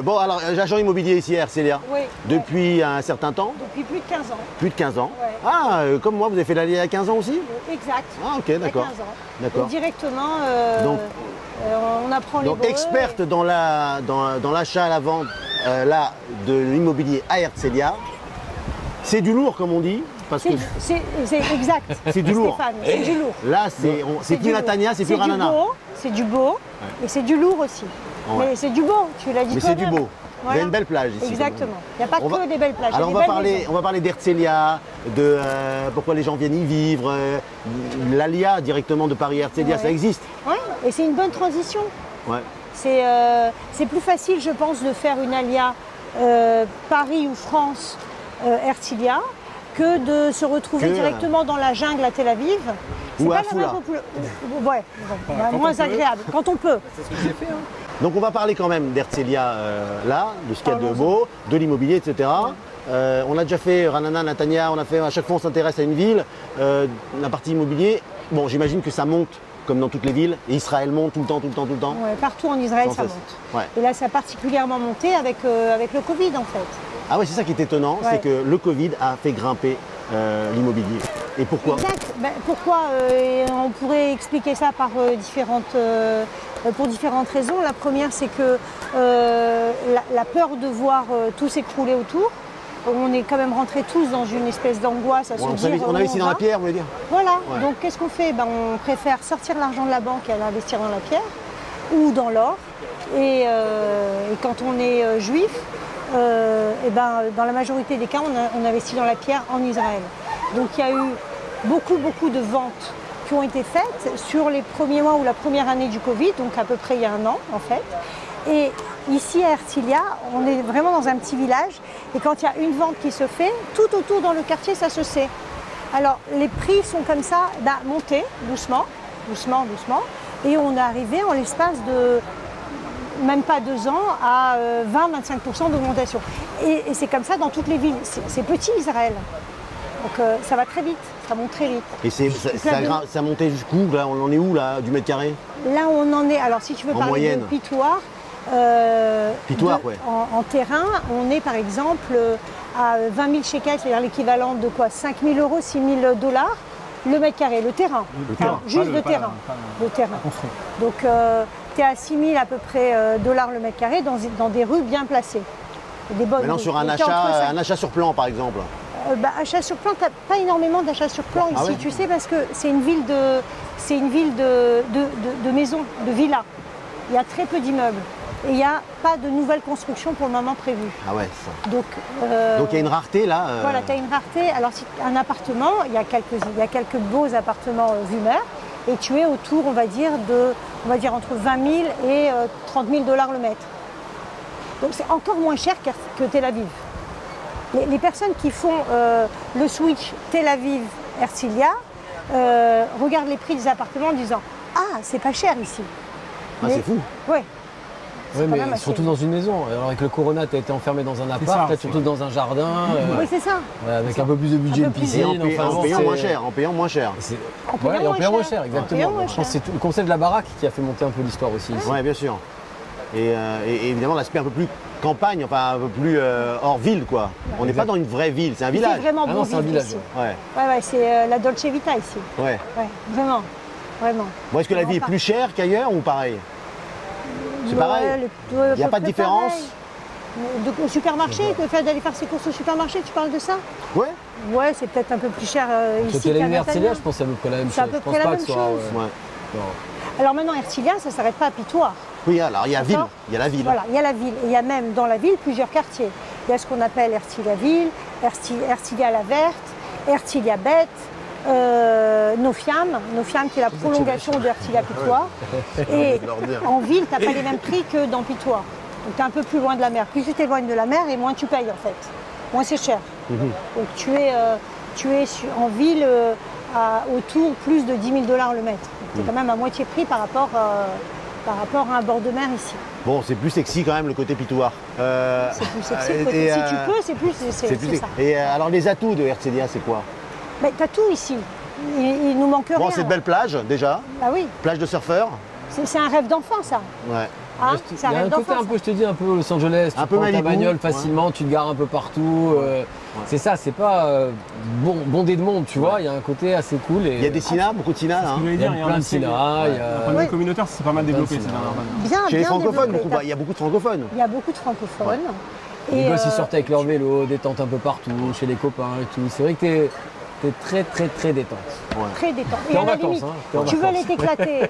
[SPEAKER 3] Bon, alors, agent immobilier ici à Herzliya.
[SPEAKER 15] Oui.
[SPEAKER 3] Depuis un certain temps?
[SPEAKER 15] Depuis plus de 15 ans.
[SPEAKER 3] Plus de 15 ans?
[SPEAKER 15] Ouais.
[SPEAKER 3] Ah, comme moi, vous avez fait l'allié à 15 ans aussi?
[SPEAKER 15] Exact.
[SPEAKER 3] Ah, ok, d'accord.
[SPEAKER 15] À 15 ans.
[SPEAKER 3] D'accord.
[SPEAKER 15] Et directement,
[SPEAKER 3] Donc,
[SPEAKER 15] on apprend les
[SPEAKER 3] Donc, experte dans l'achat à la vente de l'immobilier à Herzliya. C'est du lourd, comme on dit. parce que
[SPEAKER 15] C'est exact.
[SPEAKER 3] c'est du lourd.
[SPEAKER 15] Stéphane, c'est du lourd.
[SPEAKER 3] Là, c'est plus Natania, c'est plus Ranana.
[SPEAKER 15] C'est du beau, et c'est du lourd aussi.
[SPEAKER 3] Ouais.
[SPEAKER 15] Mais c'est du beau, tu l'as dit
[SPEAKER 3] Mais
[SPEAKER 15] toi-même.
[SPEAKER 3] c'est du beau. Il y a une belle plage ici.
[SPEAKER 15] Exactement. Il n'y a pas
[SPEAKER 3] On va-
[SPEAKER 15] que des belles plages.
[SPEAKER 3] Alors
[SPEAKER 15] il
[SPEAKER 3] on
[SPEAKER 15] y a
[SPEAKER 3] va
[SPEAKER 15] des belles maisons.
[SPEAKER 3] parler d'Herzliya, de pourquoi les gens viennent y vivre, l'Alia directement de Paris-Herzliya,
[SPEAKER 15] Ouais.
[SPEAKER 3] ça existe.
[SPEAKER 15] Ouais, et c'est une bonne transition.
[SPEAKER 3] Ouais.
[SPEAKER 15] C'est plus facile, je pense, de faire une alia Paris ou France Herzliya que de se retrouver
[SPEAKER 3] Que,
[SPEAKER 15] directement dans la jungle à Tel Aviv. C'est
[SPEAKER 3] ou
[SPEAKER 15] pas
[SPEAKER 3] à
[SPEAKER 15] la même
[SPEAKER 3] Foula.
[SPEAKER 15] Ouais, bon, bah, moins agréable, quand on peut.
[SPEAKER 5] C'est ce que j'ai fait. Hein.
[SPEAKER 3] Donc on va parler quand même d'Herzliya là, de ce qu'il y a de beau, de l'immobilier, etc. On a déjà fait Ranana, Natania, on a fait à chaque fois on s'intéresse à une ville, la partie immobilier. Bon, j'imagine que ça monte comme dans toutes les villes, et Israël monte tout le temps.
[SPEAKER 15] Ouais, partout en Israël,
[SPEAKER 3] Sans
[SPEAKER 15] ça
[SPEAKER 3] cesse.
[SPEAKER 15] monte.
[SPEAKER 3] Ouais.
[SPEAKER 15] Et là, ça a particulièrement monté avec le Covid, en fait.
[SPEAKER 3] Ah ouais, c'est ça qui est étonnant,
[SPEAKER 15] Ouais.
[SPEAKER 3] c'est que le Covid a fait grimper l'immobilier. Et pourquoi?
[SPEAKER 15] Exact. Ben, pourquoi et on pourrait expliquer ça par pour différentes raisons. La première, c'est que la peur de voir tout s'écrouler autour. On est quand même rentrés tous dans une espèce d'angoisse à se dire.
[SPEAKER 3] On
[SPEAKER 15] où
[SPEAKER 3] investit
[SPEAKER 15] on
[SPEAKER 3] dans
[SPEAKER 15] va.
[SPEAKER 3] la pierre, vous voulez dire?
[SPEAKER 15] Voilà.
[SPEAKER 3] Ouais.
[SPEAKER 15] Donc qu'est-ce qu'on fait? Ben, on préfère sortir l'argent de la banque et aller investir dans la pierre ou dans l'or. Et quand on est juif, et ben, dans la majorité des cas, on investit dans la pierre en Israël. Donc il y a eu beaucoup de ventes qui ont été faites sur les premiers mois ou la première année du Covid, donc à peu près il y a un an en fait. Et ici à Herzliya, on est vraiment dans un petit village et quand il y a une vente qui se fait, tout autour dans le quartier ça se sait. Alors les prix sont comme ça, montés doucement, et on est arrivé en l'espace de même pas 2 ans à 20-25% d'augmentation. Et c'est comme ça dans toutes les villes. C'est petit Israël. Donc ça va très vite, ça monte très vite.
[SPEAKER 3] Et ça montait jusqu'où là? On en est où là, du mètre carré?
[SPEAKER 15] Là on en est, alors si tu veux
[SPEAKER 3] En
[SPEAKER 15] parler
[SPEAKER 3] moyenne.
[SPEAKER 15] de Pitoir,
[SPEAKER 3] Ouais.
[SPEAKER 15] en terrain, on est par exemple à 20 000 shekels, c'est-à-dire l'équivalent de quoi? 5 000 euros, 6 000 dollars le mètre carré, le terrain. Juste le terrain. Le terrain. Donc tu es à 6 000 à peu près dollars le mètre carré dans des rues bien placées. Des bonnes
[SPEAKER 3] Maintenant
[SPEAKER 15] rues.
[SPEAKER 3] sur un
[SPEAKER 15] Donc, t'es entre ça.
[SPEAKER 3] achat sur plan par exemple.
[SPEAKER 15] Achat sur plan, tu n'as pas énormément d'achats sur plan
[SPEAKER 3] Ah
[SPEAKER 15] ici,
[SPEAKER 3] ouais.
[SPEAKER 15] tu sais, parce que c'est une ville de maisons, de villas. Il y a très peu d'immeubles. Et il n'y a pas de nouvelles constructions pour le moment prévues.
[SPEAKER 3] Ah ouais, ça.
[SPEAKER 15] Donc
[SPEAKER 3] Donc il y a une rareté là.
[SPEAKER 15] voilà, tu as une rareté. Alors si un appartement, il y a quelques beaux appartements vue mer, et tu es autour, on va dire entre 20 000 et 30 000 dollars le mètre. Donc c'est encore moins cher que Tel Aviv. Les personnes qui font le switch Tel Aviv-Herzliya regardent les prix des appartements en disant « Ah, c'est pas cher ici ».
[SPEAKER 3] Ah, c'est fou.
[SPEAKER 15] Ouais.
[SPEAKER 5] Oui,
[SPEAKER 15] quand
[SPEAKER 5] mais
[SPEAKER 15] même assez-
[SPEAKER 5] surtout dans une maison. Alors avec le Corona, tu as été enfermé dans un
[SPEAKER 12] ça,
[SPEAKER 5] appart, là,
[SPEAKER 12] c'est-
[SPEAKER 5] surtout dans un jardin.
[SPEAKER 15] Oui, c'est ça.
[SPEAKER 5] Avec un peu plus de budget, une
[SPEAKER 15] peu plus.
[SPEAKER 5] piscine.
[SPEAKER 3] Et en
[SPEAKER 5] bon,
[SPEAKER 3] payant
[SPEAKER 5] c'est-
[SPEAKER 3] moins cher, en payant moins cher.
[SPEAKER 5] Ouais, et en payant moins cher,
[SPEAKER 15] En
[SPEAKER 5] exactement.
[SPEAKER 15] payant moins
[SPEAKER 5] Je pense que
[SPEAKER 15] cher.
[SPEAKER 5] c'est le concept de la baraque qui a fait monter un peu l'histoire aussi. ici.
[SPEAKER 3] Ouais, bien sûr. Et évidemment l'aspect un peu plus campagne, enfin un peu plus hors ville quoi. On n'est pas dans une vraie ville, c'est un
[SPEAKER 15] C'est
[SPEAKER 3] village.
[SPEAKER 15] vraiment
[SPEAKER 5] Ah
[SPEAKER 15] beau
[SPEAKER 5] non, c'est un
[SPEAKER 15] vivre
[SPEAKER 5] village.
[SPEAKER 15] ici.
[SPEAKER 3] Ouais,
[SPEAKER 15] Ouais, c'est la Dolce Vita ici.
[SPEAKER 3] ouais.
[SPEAKER 15] Ouais, vraiment.
[SPEAKER 3] Bon, est-ce que la
[SPEAKER 15] Vraiment
[SPEAKER 3] vie est
[SPEAKER 15] pas.
[SPEAKER 3] plus chère qu'ailleurs ou pareil? C'est pareil.
[SPEAKER 15] Il
[SPEAKER 3] n'y a pas de différence?
[SPEAKER 15] Au supermarché, le fait d'aller faire ses courses au supermarché, tu parles de ça?
[SPEAKER 3] Ouais.
[SPEAKER 15] Ouais, c'est peut-être un peu plus cher ici
[SPEAKER 5] C'était
[SPEAKER 15] qu'à
[SPEAKER 5] l'anniversaire,
[SPEAKER 15] Natania.
[SPEAKER 5] je pense que c'est à peu près la même
[SPEAKER 15] C'est à
[SPEAKER 5] chose.
[SPEAKER 15] peu
[SPEAKER 5] Je pense
[SPEAKER 15] près la
[SPEAKER 5] pas
[SPEAKER 15] même
[SPEAKER 5] que ce soit,
[SPEAKER 15] chose.
[SPEAKER 3] Ouais.
[SPEAKER 5] non.
[SPEAKER 15] Alors maintenant, Herzliya, ça ne s'arrête pas à Pitoir.
[SPEAKER 3] Oui, alors il y a ville,
[SPEAKER 15] D'accord.
[SPEAKER 3] il y a la ville.
[SPEAKER 15] Voilà, il y a la ville. Et il y a même dans la ville plusieurs quartiers. Il y a ce qu'on appelle Herzliya-Ville, Herzliya-la-Verte, Herzliya-Beth, Nofiam qui est la prolongation de Herzliya-Pitoir. Et
[SPEAKER 14] leur dire.
[SPEAKER 15] en ville, tu n'as pas les mêmes prix que dans Pitoir. Donc tu es un peu plus loin de la mer. Plus tu t'éloignes de la mer et moins tu payes en fait. Moins c'est cher. Donc tu es en ville autour plus de 10 000 dollars le mètre. C'est quand même à moitié prix par rapport à un bord de mer ici.
[SPEAKER 3] Bon, c'est plus sexy quand même le côté Pitoir.
[SPEAKER 15] C'est plus sexy. Si tu peux, c'est plus
[SPEAKER 3] c'est plus
[SPEAKER 15] c'est
[SPEAKER 3] sexy.
[SPEAKER 15] ça.
[SPEAKER 3] Et alors les atouts de Herzliya, c'est quoi?
[SPEAKER 15] Mais t'as tout ici. Il nous manque rien.
[SPEAKER 3] Bon, c'est de belles plages déjà,
[SPEAKER 15] Ah oui,
[SPEAKER 3] plage de surfeurs.
[SPEAKER 15] c'est un rêve d'enfant ça.
[SPEAKER 3] Ouais.
[SPEAKER 15] Hein,
[SPEAKER 5] Il
[SPEAKER 15] c'est un
[SPEAKER 5] y a
[SPEAKER 15] rêve
[SPEAKER 5] un côté
[SPEAKER 15] d'enfant.
[SPEAKER 5] un peu, je te dis, un peu Los Angeles. Tu
[SPEAKER 3] Un peu
[SPEAKER 5] prends ta
[SPEAKER 3] Malibu,
[SPEAKER 5] bagnole
[SPEAKER 3] ouais.
[SPEAKER 5] facilement, tu te gares un peu partout. C'est ça, c'est pas bondé de monde, tu vois. Il y a un côté assez cool. Et
[SPEAKER 3] Il y a des cinémas, beaucoup de cinémas.
[SPEAKER 12] Ce que
[SPEAKER 3] Hein.
[SPEAKER 12] je voulais
[SPEAKER 5] Il y a
[SPEAKER 12] dire,
[SPEAKER 5] plein de
[SPEAKER 12] assez-
[SPEAKER 5] cinémas. Il y
[SPEAKER 12] D'un
[SPEAKER 5] a...
[SPEAKER 12] point de vue
[SPEAKER 15] Ouais.
[SPEAKER 12] communautaire, c'est pas mal développé ces
[SPEAKER 5] cinéma.
[SPEAKER 12] dernières années.
[SPEAKER 15] Bien,
[SPEAKER 3] Chez les
[SPEAKER 15] bien
[SPEAKER 3] francophones,
[SPEAKER 15] développé.
[SPEAKER 3] beaucoup, il y a beaucoup de francophones.
[SPEAKER 15] Il y a beaucoup de francophones.
[SPEAKER 5] Les
[SPEAKER 15] Et,
[SPEAKER 5] gosses, ils sortent avec leur vélo, détente un peu partout, chez les copains et tout. C'est vrai que T'es très très très détente.
[SPEAKER 15] Très détente.
[SPEAKER 5] T'es
[SPEAKER 15] Et
[SPEAKER 5] en
[SPEAKER 15] à la
[SPEAKER 5] vacances,
[SPEAKER 15] limite,
[SPEAKER 5] hein. T'es en
[SPEAKER 15] tu veux
[SPEAKER 5] vacances.
[SPEAKER 15] aller t'éclater.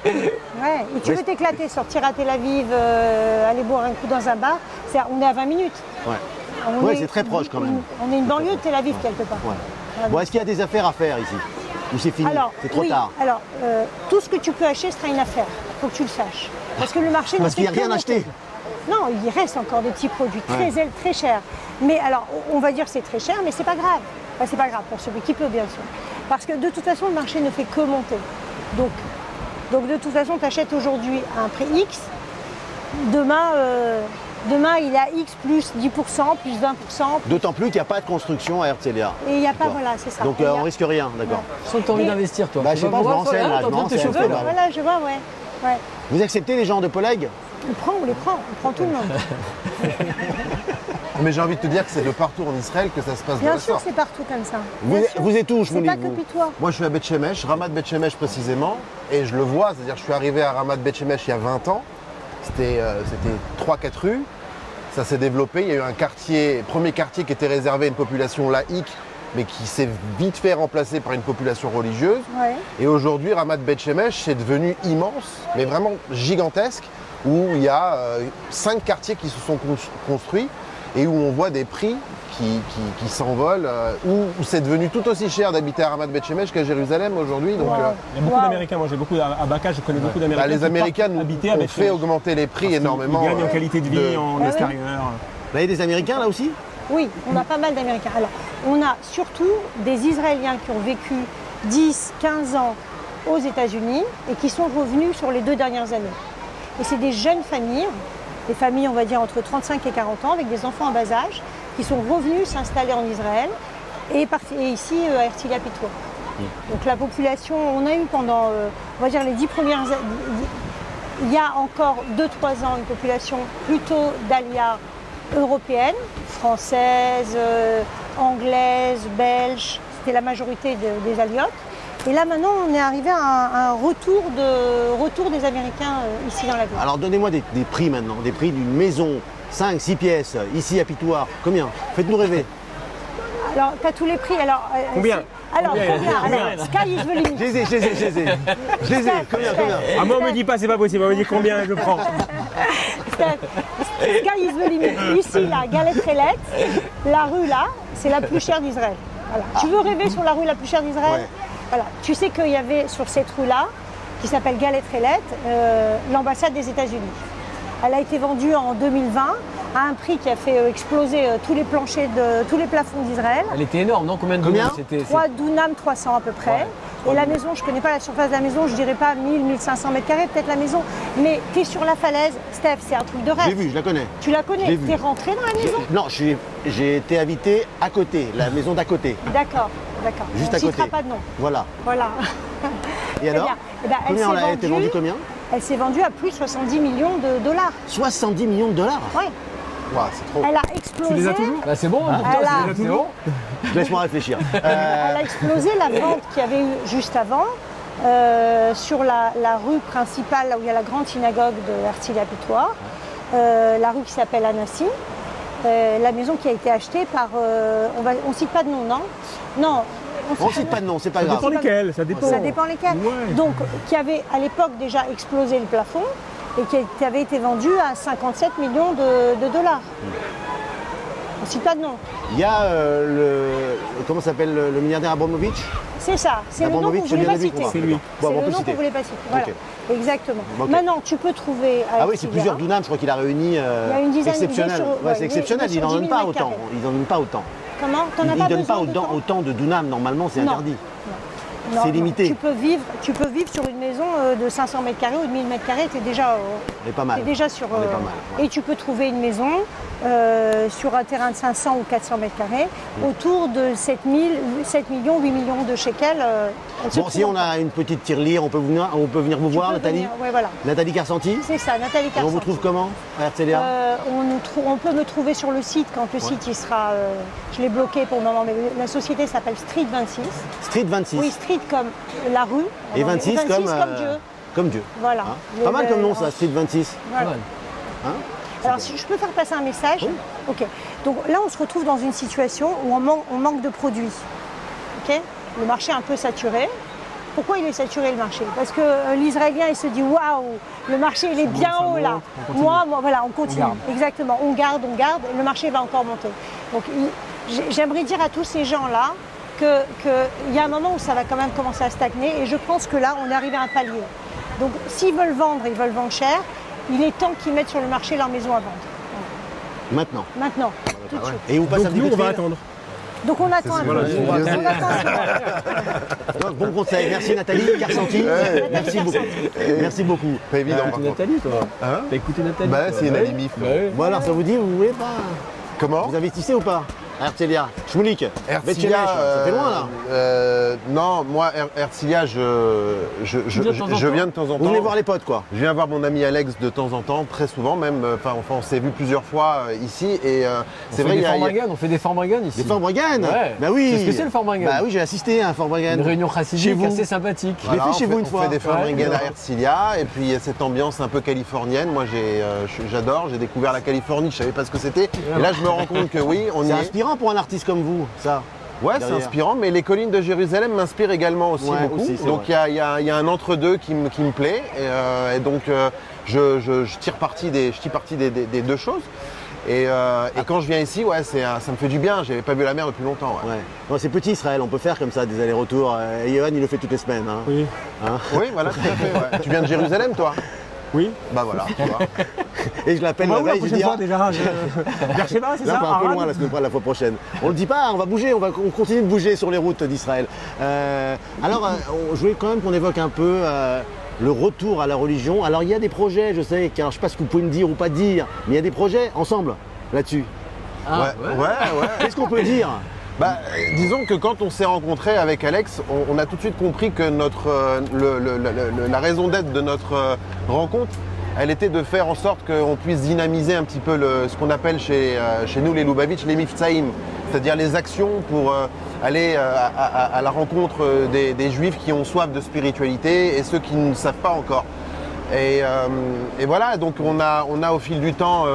[SPEAKER 15] Ouais, et tu veux t'éclater, sortir à Tel Aviv, aller boire un coup dans un bar, on est à 20 minutes.
[SPEAKER 3] Ouais.
[SPEAKER 15] On
[SPEAKER 3] Ouais,
[SPEAKER 15] est-
[SPEAKER 3] c'est très proche quand même.
[SPEAKER 15] On est une banlieue de Tel Aviv quelque part.
[SPEAKER 3] Ouais.
[SPEAKER 15] Voilà.
[SPEAKER 3] Bon, est-ce qu'il y a des affaires à faire ici? Ou c'est fini?
[SPEAKER 15] Alors,
[SPEAKER 3] C'est trop
[SPEAKER 15] oui,
[SPEAKER 3] tard.
[SPEAKER 15] alors, tout ce que tu peux acheter sera une affaire. Il faut que tu le saches. Parce que le marché
[SPEAKER 3] Parce
[SPEAKER 15] ne fait
[SPEAKER 3] qu'il n'y a
[SPEAKER 15] que
[SPEAKER 3] rien
[SPEAKER 15] monter.
[SPEAKER 3] acheté.
[SPEAKER 15] Non, il reste encore des petits produits
[SPEAKER 3] Ouais.
[SPEAKER 15] très chers. Mais alors, on va dire que c'est très cher, mais c'est pas grave. Enfin, c'est pas grave pour celui qui peut, bien sûr. Parce que de toute façon, le marché ne fait que monter. Donc de toute façon, tu achètes aujourd'hui à un prix X. Demain, il est à X plus 10%, plus 20%.
[SPEAKER 3] D'autant plus qu'il n'y a pas de construction à Herzliya.
[SPEAKER 15] Et il n'y a pas,
[SPEAKER 3] D'accord.
[SPEAKER 15] voilà, c'est ça.
[SPEAKER 3] Donc
[SPEAKER 15] Et il y a-
[SPEAKER 3] on risque rien, d'accord.
[SPEAKER 5] Sans que tu as envie
[SPEAKER 15] Et-
[SPEAKER 5] d'investir, toi.
[SPEAKER 3] Bah,
[SPEAKER 5] Tu
[SPEAKER 3] je sais
[SPEAKER 5] vas
[SPEAKER 3] pas, je me
[SPEAKER 5] voir,
[SPEAKER 3] renseigne,
[SPEAKER 5] voilà,
[SPEAKER 3] là,
[SPEAKER 5] t'es en
[SPEAKER 3] je me
[SPEAKER 5] train de te
[SPEAKER 3] renseigne.
[SPEAKER 5] chauffer, là.
[SPEAKER 15] Voilà, je vois, ouais.
[SPEAKER 3] Vous acceptez les gens de Poleg?
[SPEAKER 15] On les prend tout le monde.
[SPEAKER 14] Mais j'ai envie de te dire que c'est de partout en Israël que ça se passe de
[SPEAKER 15] Bien
[SPEAKER 14] la
[SPEAKER 15] sûr,
[SPEAKER 14] sorte.
[SPEAKER 15] c'est partout comme ça.
[SPEAKER 3] Vous,
[SPEAKER 15] Bien sûr.
[SPEAKER 3] vous êtes où,
[SPEAKER 15] C'est
[SPEAKER 3] Shmouni,
[SPEAKER 15] pas que
[SPEAKER 3] vous
[SPEAKER 15] Pitois.
[SPEAKER 14] Moi, je suis à Bet Shemesh, Ramat Bet Shemesh précisément, et je le vois, c'est-à-dire que je suis arrivé à Ramat Bet Shemesh il y a 20 ans. C'était 3-4 rues. Ça s'est développé. Il y a eu un premier quartier qui était réservé à une population laïque, mais qui s'est vite fait remplacer par une population religieuse.
[SPEAKER 15] Ouais.
[SPEAKER 14] Et aujourd'hui, Ramat Bet Shemesh, c'est devenu immense, mais vraiment gigantesque, où il y a 5 quartiers qui se sont construits et où on voit des prix qui s'envolent, où c'est devenu tout aussi cher d'habiter à Ramat Bet Shemesh qu'à Jérusalem aujourd'hui. Donc,
[SPEAKER 12] Il y a beaucoup d'Américains, moi j'ai beaucoup à Baka, je connais beaucoup d'Américains.
[SPEAKER 14] les
[SPEAKER 12] qui
[SPEAKER 14] Américains
[SPEAKER 12] partent
[SPEAKER 14] nous
[SPEAKER 12] habiter à
[SPEAKER 14] ont
[SPEAKER 12] Bet
[SPEAKER 14] fait
[SPEAKER 12] Shemesh.
[SPEAKER 14] augmenter les prix
[SPEAKER 12] Parce qu'ils-
[SPEAKER 14] énormément.
[SPEAKER 12] Ils gagnent en qualité de vie, en
[SPEAKER 15] Ah oui.
[SPEAKER 12] extérieur.
[SPEAKER 3] Vous avez des Américains là aussi?
[SPEAKER 15] Oui, on a pas mal d'Américains. Alors, on a surtout des Israéliens qui ont vécu 10, 15 ans aux États-Unis et qui sont revenus sur les 2 dernières années. Et c'est des jeunes familles, des familles, on va dire, entre 35 et 40 ans, avec des enfants en bas âge, qui sont revenus s'installer en Israël et ici à Herzliya Pitoua. Donc la population, on a eu pendant, on va dire, les 10 premières années, il y a encore 2-3 ans, une population plutôt d'Alia européenne, française, anglaise, belge, c'était la majorité des Aliotes. Et là maintenant, on est arrivé à un retour des Américains ici dans la ville.
[SPEAKER 3] Alors donnez-moi des prix maintenant, des prix d'une maison 5-6 pièces, ici à Pitoir. Combien? Faites-nous rêver.
[SPEAKER 15] Alors, tu as tous les prix. Alors,
[SPEAKER 3] Combien?
[SPEAKER 15] Alors,
[SPEAKER 3] Combien?
[SPEAKER 15] Alors, Sky is the limit.
[SPEAKER 3] Je les ai. Combien?
[SPEAKER 12] Ah, moi on me dit pas, c'est pas possible, on me dit combien je prends.
[SPEAKER 15] Sky is the limit. Ici, la Galette Relet, la rue là, c'est la plus chère d'Israël. Voilà. Tu veux rêver sur la rue la plus chère d'Israël?
[SPEAKER 3] Ouais.
[SPEAKER 15] Voilà. Tu sais qu'il y avait sur cette rue-là, qui s'appelle Galette Relet, l'ambassade des États-Unis. Elle a été vendue en 2020 à un prix qui a fait exploser tous les planchers, tous les plafonds d'Israël.
[SPEAKER 5] Elle était énorme, non? Combien de
[SPEAKER 3] Combien?
[SPEAKER 5] dollars c'était?
[SPEAKER 15] 3 dunams 300 à peu près. Et la maison, je ne connais pas la surface de la maison, je dirais pas 1000, 1500 mètres carrés, peut-être la maison. Mais tu es sur la falaise, Steph, c'est un truc de rêve.
[SPEAKER 3] J'ai vu, je la connais.
[SPEAKER 15] Tu la
[SPEAKER 3] Je
[SPEAKER 15] connais,
[SPEAKER 3] l'ai vue.
[SPEAKER 15] tu es rentré dans la maison?
[SPEAKER 3] Non, j'ai été invité à côté, la maison d'à côté.
[SPEAKER 15] D'accord.
[SPEAKER 3] Juste
[SPEAKER 15] On
[SPEAKER 3] à côté.
[SPEAKER 15] citera pas de nom.
[SPEAKER 3] Voilà.
[SPEAKER 15] Voilà.
[SPEAKER 3] Et alors?
[SPEAKER 15] bien. Eh ben, elle
[SPEAKER 3] Combien
[SPEAKER 15] s'est
[SPEAKER 3] elle a été vendue combien?
[SPEAKER 15] Elle s'est vendue à plus de 70 millions de dollars.
[SPEAKER 3] 70 millions de dollars?
[SPEAKER 15] Ouais.
[SPEAKER 14] Wow, c'est trop.
[SPEAKER 15] Elle a explosé.
[SPEAKER 12] Tu les as toujours?
[SPEAKER 5] Bah, c'est bon,
[SPEAKER 3] Hein?
[SPEAKER 5] pour toi,
[SPEAKER 15] Elle
[SPEAKER 5] c'est bon.
[SPEAKER 3] Laisse-moi réfléchir.
[SPEAKER 15] Elle a explosé la vente qu'il y avait eu juste avant sur la rue principale, là où il y a la grande synagogue de Herzliya Pitoua, la rue qui s'appelle Anassi. La maison qui a été achetée par. On ne cite pas de nom, non? Non.
[SPEAKER 3] On cite pas de nom, c'est pas
[SPEAKER 12] Ça
[SPEAKER 3] grave.
[SPEAKER 12] dépend lesquels, ça dépend.
[SPEAKER 15] Ça dépend lesquels.
[SPEAKER 12] Ouais.
[SPEAKER 15] Donc, qui avait à l'époque déjà explosé le plafond et qui avait été vendu à 57 millions de dollars. On ne cite pas de nom.
[SPEAKER 3] Il y a comment s'appelle le milliardaire Abramovich?
[SPEAKER 15] C'est ça, c'est le nom qu'on
[SPEAKER 3] Abramovich,
[SPEAKER 15] ne voulait pas
[SPEAKER 3] lui,
[SPEAKER 15] citer.
[SPEAKER 3] c'est lui. Bon,
[SPEAKER 15] C'est
[SPEAKER 3] on
[SPEAKER 15] le
[SPEAKER 3] peut
[SPEAKER 15] nom
[SPEAKER 3] citer.
[SPEAKER 15] qu'on ne voulait pas citer. Voilà.
[SPEAKER 3] Ok.
[SPEAKER 15] Exactement.
[SPEAKER 3] Ok.
[SPEAKER 15] Maintenant, tu peux trouver à
[SPEAKER 3] Ah oui, c'est
[SPEAKER 15] Herzliya,
[SPEAKER 3] plusieurs dunams, je crois qu'il a réuni.
[SPEAKER 15] Il y a une dizaine,
[SPEAKER 3] exceptionnel.
[SPEAKER 15] il est sur-
[SPEAKER 3] Ouais,
[SPEAKER 15] ouais,
[SPEAKER 3] c'est
[SPEAKER 15] il est
[SPEAKER 3] exceptionnel,
[SPEAKER 15] sur
[SPEAKER 3] il n'en
[SPEAKER 15] 10
[SPEAKER 3] donne
[SPEAKER 15] 000
[SPEAKER 3] pas
[SPEAKER 15] mètres
[SPEAKER 3] autant.
[SPEAKER 15] carrés.
[SPEAKER 3] Il n'en donne pas autant.
[SPEAKER 15] Comment? T'en as
[SPEAKER 3] Il
[SPEAKER 15] pas
[SPEAKER 3] ne donne pas
[SPEAKER 15] besoin de
[SPEAKER 3] autant de dunams, normalement, c'est
[SPEAKER 15] Non.
[SPEAKER 3] interdit.
[SPEAKER 15] Non,
[SPEAKER 3] C'est
[SPEAKER 15] non.
[SPEAKER 3] limité.
[SPEAKER 15] Tu peux vivre sur une maison de 500 mètres carrés ou de 1000 mètres carrés, tu es déjà,
[SPEAKER 3] On est pas mal.
[SPEAKER 15] t'es déjà sur.
[SPEAKER 3] On est pas mal. Ouais.
[SPEAKER 15] Et tu peux trouver une maison sur un terrain de 500 ou 400 mètres carrés autour de 7 millions, 8 millions de shekels. elle se
[SPEAKER 3] Bon, si
[SPEAKER 15] trouve
[SPEAKER 3] on a une petite tirelire, on peut venir vous voir,
[SPEAKER 15] peux
[SPEAKER 3] Nathalie.
[SPEAKER 15] venir, ouais, voilà.
[SPEAKER 3] Nathalie Carsanti.
[SPEAKER 15] C'est ça, Nathalie
[SPEAKER 3] Et on
[SPEAKER 15] Carsanti.
[SPEAKER 3] vous trouve comment à Herzliya?
[SPEAKER 15] On peut me trouver sur le site quand le site il sera. Je l'ai bloqué pour le moment, mais la société s'appelle Street 26.
[SPEAKER 3] Street 26.
[SPEAKER 15] Oui, Street comme la rue.
[SPEAKER 3] Et 26 comme
[SPEAKER 15] Dieu.
[SPEAKER 3] comme Dieu.
[SPEAKER 15] Voilà.
[SPEAKER 3] Hein? Pas mal comme nom ça, Street 26.
[SPEAKER 15] Voilà.
[SPEAKER 3] Hein?
[SPEAKER 15] Alors, si je peux faire passer un message.
[SPEAKER 3] Oui.
[SPEAKER 15] Ok. Donc là, on se retrouve dans une situation où on manque de produits. ok. Le marché est un peu saturé. Pourquoi il est saturé le marché? Parce que l'Israélien il se dit waouh, le marché il est bien haut là. Moi, voilà, on continue. Exactement, on garde, et le marché va encore monter. Donc j'aimerais dire à tous ces gens-là qu'il y a un moment où ça va quand même commencer à stagner et je pense que là on est arrivé à un palier. Donc s'ils veulent vendre, ils veulent vendre cher, il est temps qu'ils mettent sur le marché leur maison à vendre.
[SPEAKER 3] Maintenant.
[SPEAKER 15] Maintenant, tout de suite.
[SPEAKER 3] Et on passe
[SPEAKER 12] Donc
[SPEAKER 3] un petit
[SPEAKER 12] nous,
[SPEAKER 3] coup
[SPEAKER 12] on
[SPEAKER 3] de
[SPEAKER 12] va
[SPEAKER 3] fil.
[SPEAKER 12] attendre.
[SPEAKER 15] Donc on attend un peu. On attend.
[SPEAKER 3] Donc, bon conseil, merci Nathalie Carcenti. Merci beaucoup. Merci beaucoup.
[SPEAKER 14] Pas évident par contre.
[SPEAKER 5] Nathalie, toi.
[SPEAKER 14] Hein?
[SPEAKER 5] T'as écouté Nathalie?
[SPEAKER 14] Bah c'est une
[SPEAKER 5] Ouais.
[SPEAKER 14] alimif.
[SPEAKER 3] Bon alors, ça vous dit, vous voulez pas?
[SPEAKER 14] Comment?
[SPEAKER 3] Vous investissez ou pas? Herzliya, Shmoulik,
[SPEAKER 14] Herzliya,
[SPEAKER 3] ça fait loin là.
[SPEAKER 14] Non, moi, Herzliya, je viens de temps en temps.
[SPEAKER 3] Vous venez voir les potes quoi.
[SPEAKER 14] Je viens voir mon ami Alex de temps en temps, très souvent même. Enfin, on s'est vu plusieurs fois ici et c'est vrai.
[SPEAKER 5] On fait des Farbringen ici.
[SPEAKER 3] Des Farbringen?
[SPEAKER 5] Ouais.
[SPEAKER 3] Bah oui.
[SPEAKER 5] C'est ce que c'est le Farbringen?
[SPEAKER 3] Bah oui, j'ai assisté à un Farbringen.
[SPEAKER 5] Une réunion
[SPEAKER 3] Chez
[SPEAKER 5] chassidique
[SPEAKER 3] vous.
[SPEAKER 5] assez sympathique.
[SPEAKER 3] Je l'ai fait chez vous une fois.
[SPEAKER 14] On fait des Farbringen
[SPEAKER 5] Ouais.
[SPEAKER 14] à Herzliya et puis il y a cette ambiance un peu californienne. Moi, j'adore. J'ai découvert la Californie, je savais pas ce que c'était. Et là, je me rends compte que oui, on y
[SPEAKER 3] C'est
[SPEAKER 14] est.
[SPEAKER 3] inspirant pour un artiste comme vous, ça.
[SPEAKER 14] Ouais, c'est
[SPEAKER 3] derrière.
[SPEAKER 14] inspirant, mais les collines de Jérusalem m'inspirent également aussi
[SPEAKER 3] Ouais,
[SPEAKER 14] beaucoup.
[SPEAKER 3] aussi, c'est
[SPEAKER 14] donc il y a un entre-deux qui me plaît, et donc je tire parti des deux choses. Et quand je viens ici, ouais, ça me fait du bien. J'avais pas vu la mer depuis longtemps. Ouais.
[SPEAKER 3] Ouais. Non, c'est petit Israël, on peut faire comme ça des allers-retours. Et Yohan, il le fait toutes les semaines. Hein.
[SPEAKER 12] Oui.
[SPEAKER 3] Hein.
[SPEAKER 14] Oui, voilà, tout à fait. Ouais. Tu viens de Jérusalem, toi?
[SPEAKER 12] Oui.
[SPEAKER 14] Bah voilà, tu vois.
[SPEAKER 3] Et je l'appelle
[SPEAKER 12] On va où la
[SPEAKER 3] là-bas, je
[SPEAKER 12] prochaine
[SPEAKER 3] dis,
[SPEAKER 12] fois déjà Vers Sheba, c'est
[SPEAKER 3] là,
[SPEAKER 12] ça?
[SPEAKER 3] on va un peu
[SPEAKER 12] Arad
[SPEAKER 3] loin la fois prochaine. On le dit pas, on va bouger, on continue de bouger sur les routes d'Israël. Je voulais quand même qu'on évoque un peu le retour à la religion. Alors il y a des projets, je sais, alors, je sais pas ce que vous pouvez me dire ou pas dire, mais il y a des projets ensemble là-dessus.
[SPEAKER 14] Ouais.
[SPEAKER 3] Qu'est-ce qu'on peut dire?
[SPEAKER 14] Bah, disons que quand on s'est rencontré avec Alex, on a tout de suite compris que la raison d'être de notre rencontre, elle était de faire en sorte qu'on puisse dynamiser un petit peu ce qu'on appelle chez nous les Lubavitch, les Mifsaïm, c'est-à-dire les actions pour aller à la rencontre des Juifs qui ont soif de spiritualité et ceux qui ne savent pas encore. Et voilà, donc on a au fil du temps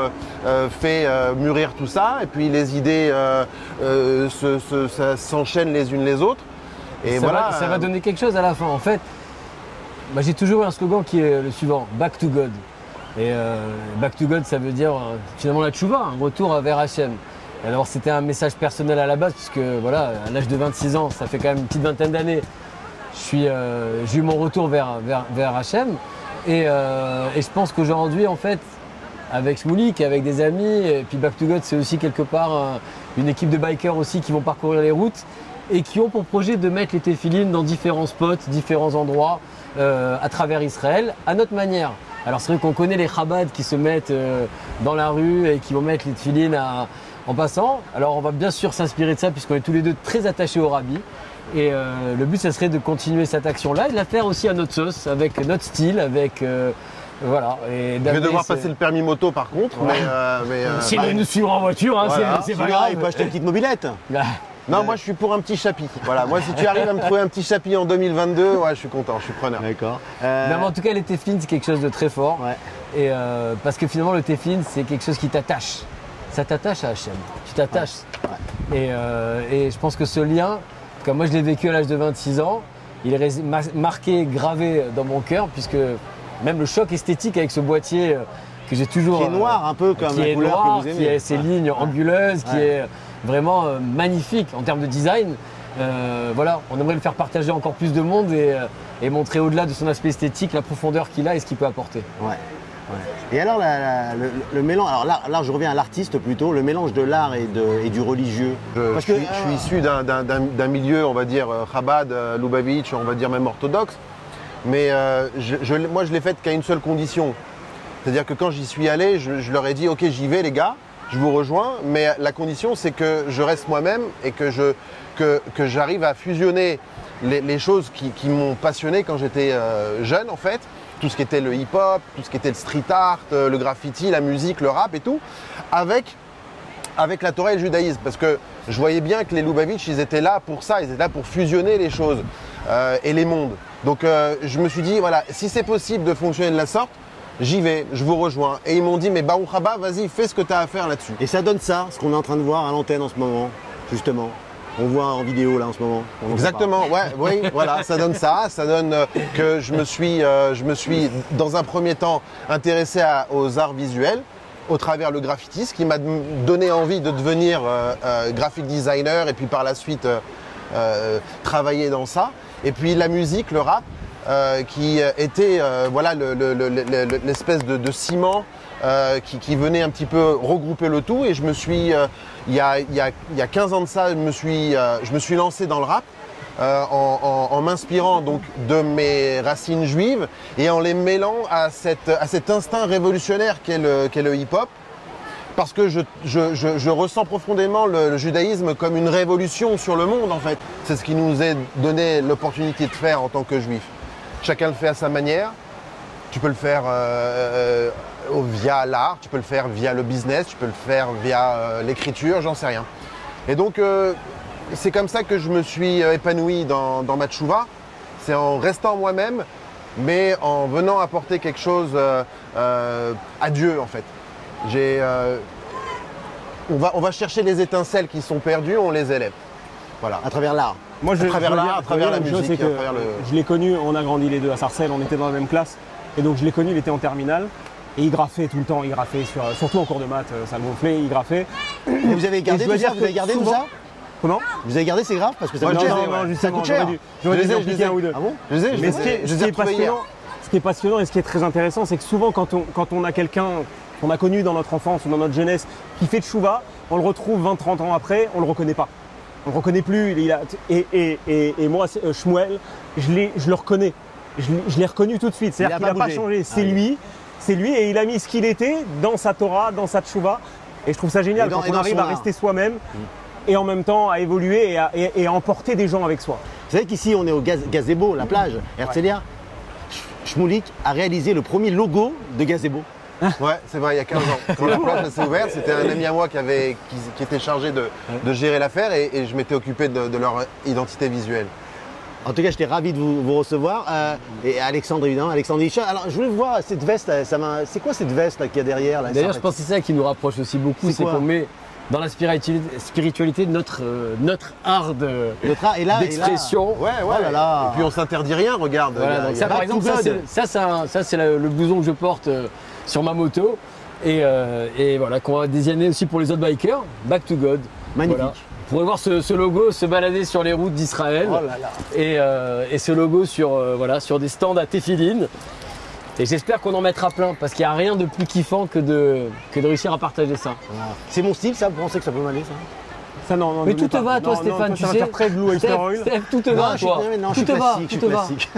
[SPEAKER 14] fait mûrir tout ça, et puis les idées s'enchaînent les unes les autres. Et
[SPEAKER 5] ça va donner quelque chose à la fin. En fait, j'ai toujours eu un slogan qui est le suivant, Back to God. Et Back to God, ça veut dire finalement la tchouva, un retour vers Hachem. Alors c'était un message personnel à la base, puisque voilà, à l'âge de 26 ans, ça fait quand même une petite vingtaine d'années, j'ai eu mon retour vers Hachem. Et je pense qu'aujourd'hui, en fait, avec Shmoulik, avec des amis, et puis Back to God, c'est aussi quelque part une équipe de bikers aussi qui vont parcourir les routes et qui ont pour projet de mettre les téphilines dans différents spots, différents endroits à travers Israël, à notre manière. Alors c'est vrai qu'on connaît les Chabad qui se mettent dans la rue et qui vont mettre les téphilines en passant. Alors on va bien sûr s'inspirer de ça puisqu'on est tous les deux très attachés au Rabbi. Et le but, ça serait de continuer cette action-là et de la faire aussi à notre sauce, avec notre style, avec voilà. Et
[SPEAKER 14] je vais devoir passer le permis moto par contre,
[SPEAKER 5] ouais. Si vous nous suivre en voiture, hein,
[SPEAKER 14] voilà.
[SPEAKER 5] c'est pas grave.
[SPEAKER 3] Il peut acheter une petite mobilette.
[SPEAKER 14] Non, moi je suis pour un petit chapi. Voilà, moi si tu arrives à me trouver un petit chapi en 2022, ouais, je suis content, je suis preneur.
[SPEAKER 3] D'accord.
[SPEAKER 5] Mais en tout cas, les téphilines, c'est quelque chose de très fort. Ouais. Et parce que finalement, le téphilin, c'est quelque chose qui t'attache. Ça t'attache à Hachem. Tu t'attaches. Ouais. Et je pense que ce lien, comme moi je l'ai vécu à l'âge de 26 ans, il est marqué, gravé dans mon cœur, puisque même le choc esthétique avec ce boîtier que j'ai toujours.
[SPEAKER 3] Qui est noir un peu comme la couleur
[SPEAKER 5] noir,
[SPEAKER 3] que vous aimez.
[SPEAKER 5] Qui a ses lignes anguleuses, qui est vraiment magnifique en termes de design. Voilà, on aimerait le faire partager encore plus de monde et montrer au-delà de son aspect esthétique la profondeur qu'il a et ce qu'il peut apporter.
[SPEAKER 3] Ouais. Et alors le mélange, alors là je reviens à l'artiste plutôt, le mélange de l'art et du religieux.
[SPEAKER 14] Je suis issu d'un milieu, on va dire, Chabad, Lubavitch, on va dire même orthodoxe, mais moi je l'ai fait qu'à une seule condition. C'est-à-dire que quand j'y suis allé, je leur ai dit ok j'y vais les gars, je vous rejoins, mais la condition c'est que je reste moi-même et que j'arrive à fusionner les choses qui m'ont passionné quand j'étais jeune en fait. Tout ce qui était le hip-hop, tout ce qui était le street art, le graffiti, la musique, le rap et tout, avec la Torah et le judaïsme. Parce que je voyais bien que les Lubavitch, ils étaient là pour ça, ils étaient là pour fusionner les choses et les mondes. Donc je me suis dit, voilà, si c'est possible de fonctionner de la sorte, j'y vais, je vous rejoins. Et ils m'ont dit, mais Baruch Haba, vas-y, fais ce que tu as à faire là-dessus.
[SPEAKER 3] Et ça donne ça, ce qu'on est en train de voir à l'antenne en ce moment, justement. on voit en vidéo là en ce moment.
[SPEAKER 14] Exactement, oui, voilà, ça donne ça. Ça donne que je me suis dans un premier temps intéressé aux arts visuels au travers le graffiti, ce qui m'a donné envie de devenir graphic designer et puis par la suite travailler dans ça. Et puis la musique, le rap, qui était voilà l'espèce de ciment qui venait un petit peu regrouper le tout. Et je me suis, il y a 15 ans de ça, je me suis lancé dans le rap. En m'inspirant donc de mes racines juives et en les mêlant à cet instinct révolutionnaire qu'est le hip-hop, parce que je ressens profondément le judaïsme comme une révolution sur le monde en fait. C'est ce qui nous est donné l'opportunité de faire en tant que juifs. Chacun le fait à sa manière. Tu peux le faire via l'art, tu peux le faire via le business, tu peux le faire via l'écriture, j'en sais rien. Et donc c'est comme ça que je me suis épanoui dans ma tchouva. C'est en restant moi-même, mais en venant apporter quelque chose à Dieu en fait. On va chercher les étincelles qui sont perdues, on les élève. Voilà.
[SPEAKER 3] À travers l'art.
[SPEAKER 12] Moi,
[SPEAKER 14] à travers l'art, à travers la musique.
[SPEAKER 12] Je l'ai connu, on a grandi les deux à Sarcelles, on était dans la même classe. Et donc je l'ai connu, il était en terminale. Et il graffait tout le temps, il graffait surtout en cours de maths, ça le gonflait, il graffait.
[SPEAKER 3] Et vous avez gardé tout ça? Vous avez gardé tout ça?
[SPEAKER 12] Comment?
[SPEAKER 3] Vous avez gardé ces graphes? Parce que ça
[SPEAKER 12] coûte
[SPEAKER 3] cher.
[SPEAKER 12] Non, justement,
[SPEAKER 3] j'aurais dû
[SPEAKER 12] en piquer un ou deux.
[SPEAKER 3] Ah bon?
[SPEAKER 12] Mais ce qui est passionnant et ce qui est très intéressant, c'est que souvent quand on a quelqu'un qu'on a connu dans notre enfance ou dans notre jeunesse qui fait tchouva, on le retrouve 20-30 ans après, on le reconnaît pas. On le reconnaît plus. Et moi, Shmuel, je le reconnais. Je l'ai reconnu tout de suite. C'est-à-dire qu'il n'a pas changé. C'est lui et il a mis ce qu'il était dans sa Torah, dans sa tchouva. Et je trouve ça génial quand on arrive à rester soi-même et en même temps à évoluer et à emporter des gens avec soi.
[SPEAKER 3] Vous savez qu'ici on est au Gazebo, la plage, Herzliya. Shmulik a réalisé le premier logo de Gazebo.
[SPEAKER 14] Ouais, c'est vrai, il y a 15 ans. Quand la plage s'est ouverte, c'était un ami à moi qui était chargé de gérer l'affaire et je m'étais occupé de leur identité visuelle.
[SPEAKER 3] En tout cas, j'étais ravi de vous recevoir. Et Alexandre, évidemment, Alexandre Isha. Alors, je voulais voir cette veste, c'est quoi cette veste qu'il y a derrière là?
[SPEAKER 5] D'ailleurs, je pense que c'est ça qui nous rapproche aussi beaucoup, c'est qu'on met dans la spiritualité notre art d'expression.
[SPEAKER 14] Ouais. Oh là là. Et puis on s'interdit rien, regarde.
[SPEAKER 5] Voilà, donc ça, par exemple, ça c'est le blouson que je porte sur ma moto. Et voilà, qu'on va désigner aussi pour les autres bikers, Back to God.
[SPEAKER 3] Magnifique.
[SPEAKER 5] Voilà. Vous pourrez voir ce logo se balader sur les routes d'Israël.
[SPEAKER 3] Oh là là.
[SPEAKER 5] Et ce logo sur des stands à Tefillin. Et j'espère qu'on en mettra plein, parce qu'il n'y a rien de plus kiffant que de réussir à partager ça.
[SPEAKER 3] C'est mon style, ça? Vous pensez que ça peut m'aller, ça?
[SPEAKER 12] Ça, non,
[SPEAKER 5] mais tout te va, toi, Stéphane, tu sais.
[SPEAKER 12] Très Blue Oyster Oil.
[SPEAKER 5] Tout te va, toi.
[SPEAKER 3] Non, je suis classique.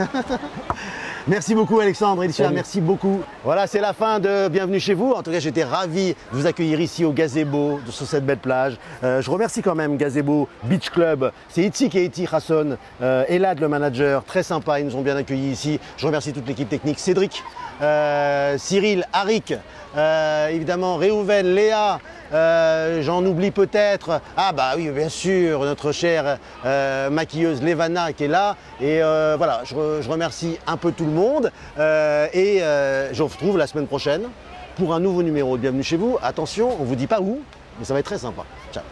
[SPEAKER 3] Merci beaucoup Alexandre, merci beaucoup. Voilà, c'est la fin de Bienvenue chez vous. En tout cas, j'étais ravi de vous accueillir ici au Gazebo, sur cette belle plage. Je remercie quand même Gazebo Beach Club. C'est Itzik et Eti Hasson, Elad le manager, très sympa, ils nous ont bien accueillis ici. Je remercie toute l'équipe technique, Cédric, Cyril, Arik, évidemment Réhouven, Léa, j'en oublie peut-être. Ah bah oui, bien sûr, notre chère maquilleuse Levana qui est là. Et voilà, je remercie un peu tout le monde. Et je vous retrouve la semaine prochaine pour un nouveau numéro de Bienvenue chez vous. Attention, on ne vous dit pas où, mais ça va être très sympa. Ciao.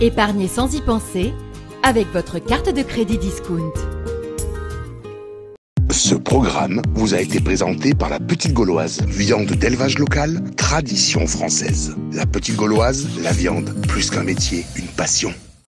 [SPEAKER 1] Épargnez sans y penser avec votre carte de crédit Discount.
[SPEAKER 2] Ce programme vous a été présenté par la Petite Gauloise, viande d'élevage local, tradition française. La Petite Gauloise, la viande, plus qu'un métier, une passion.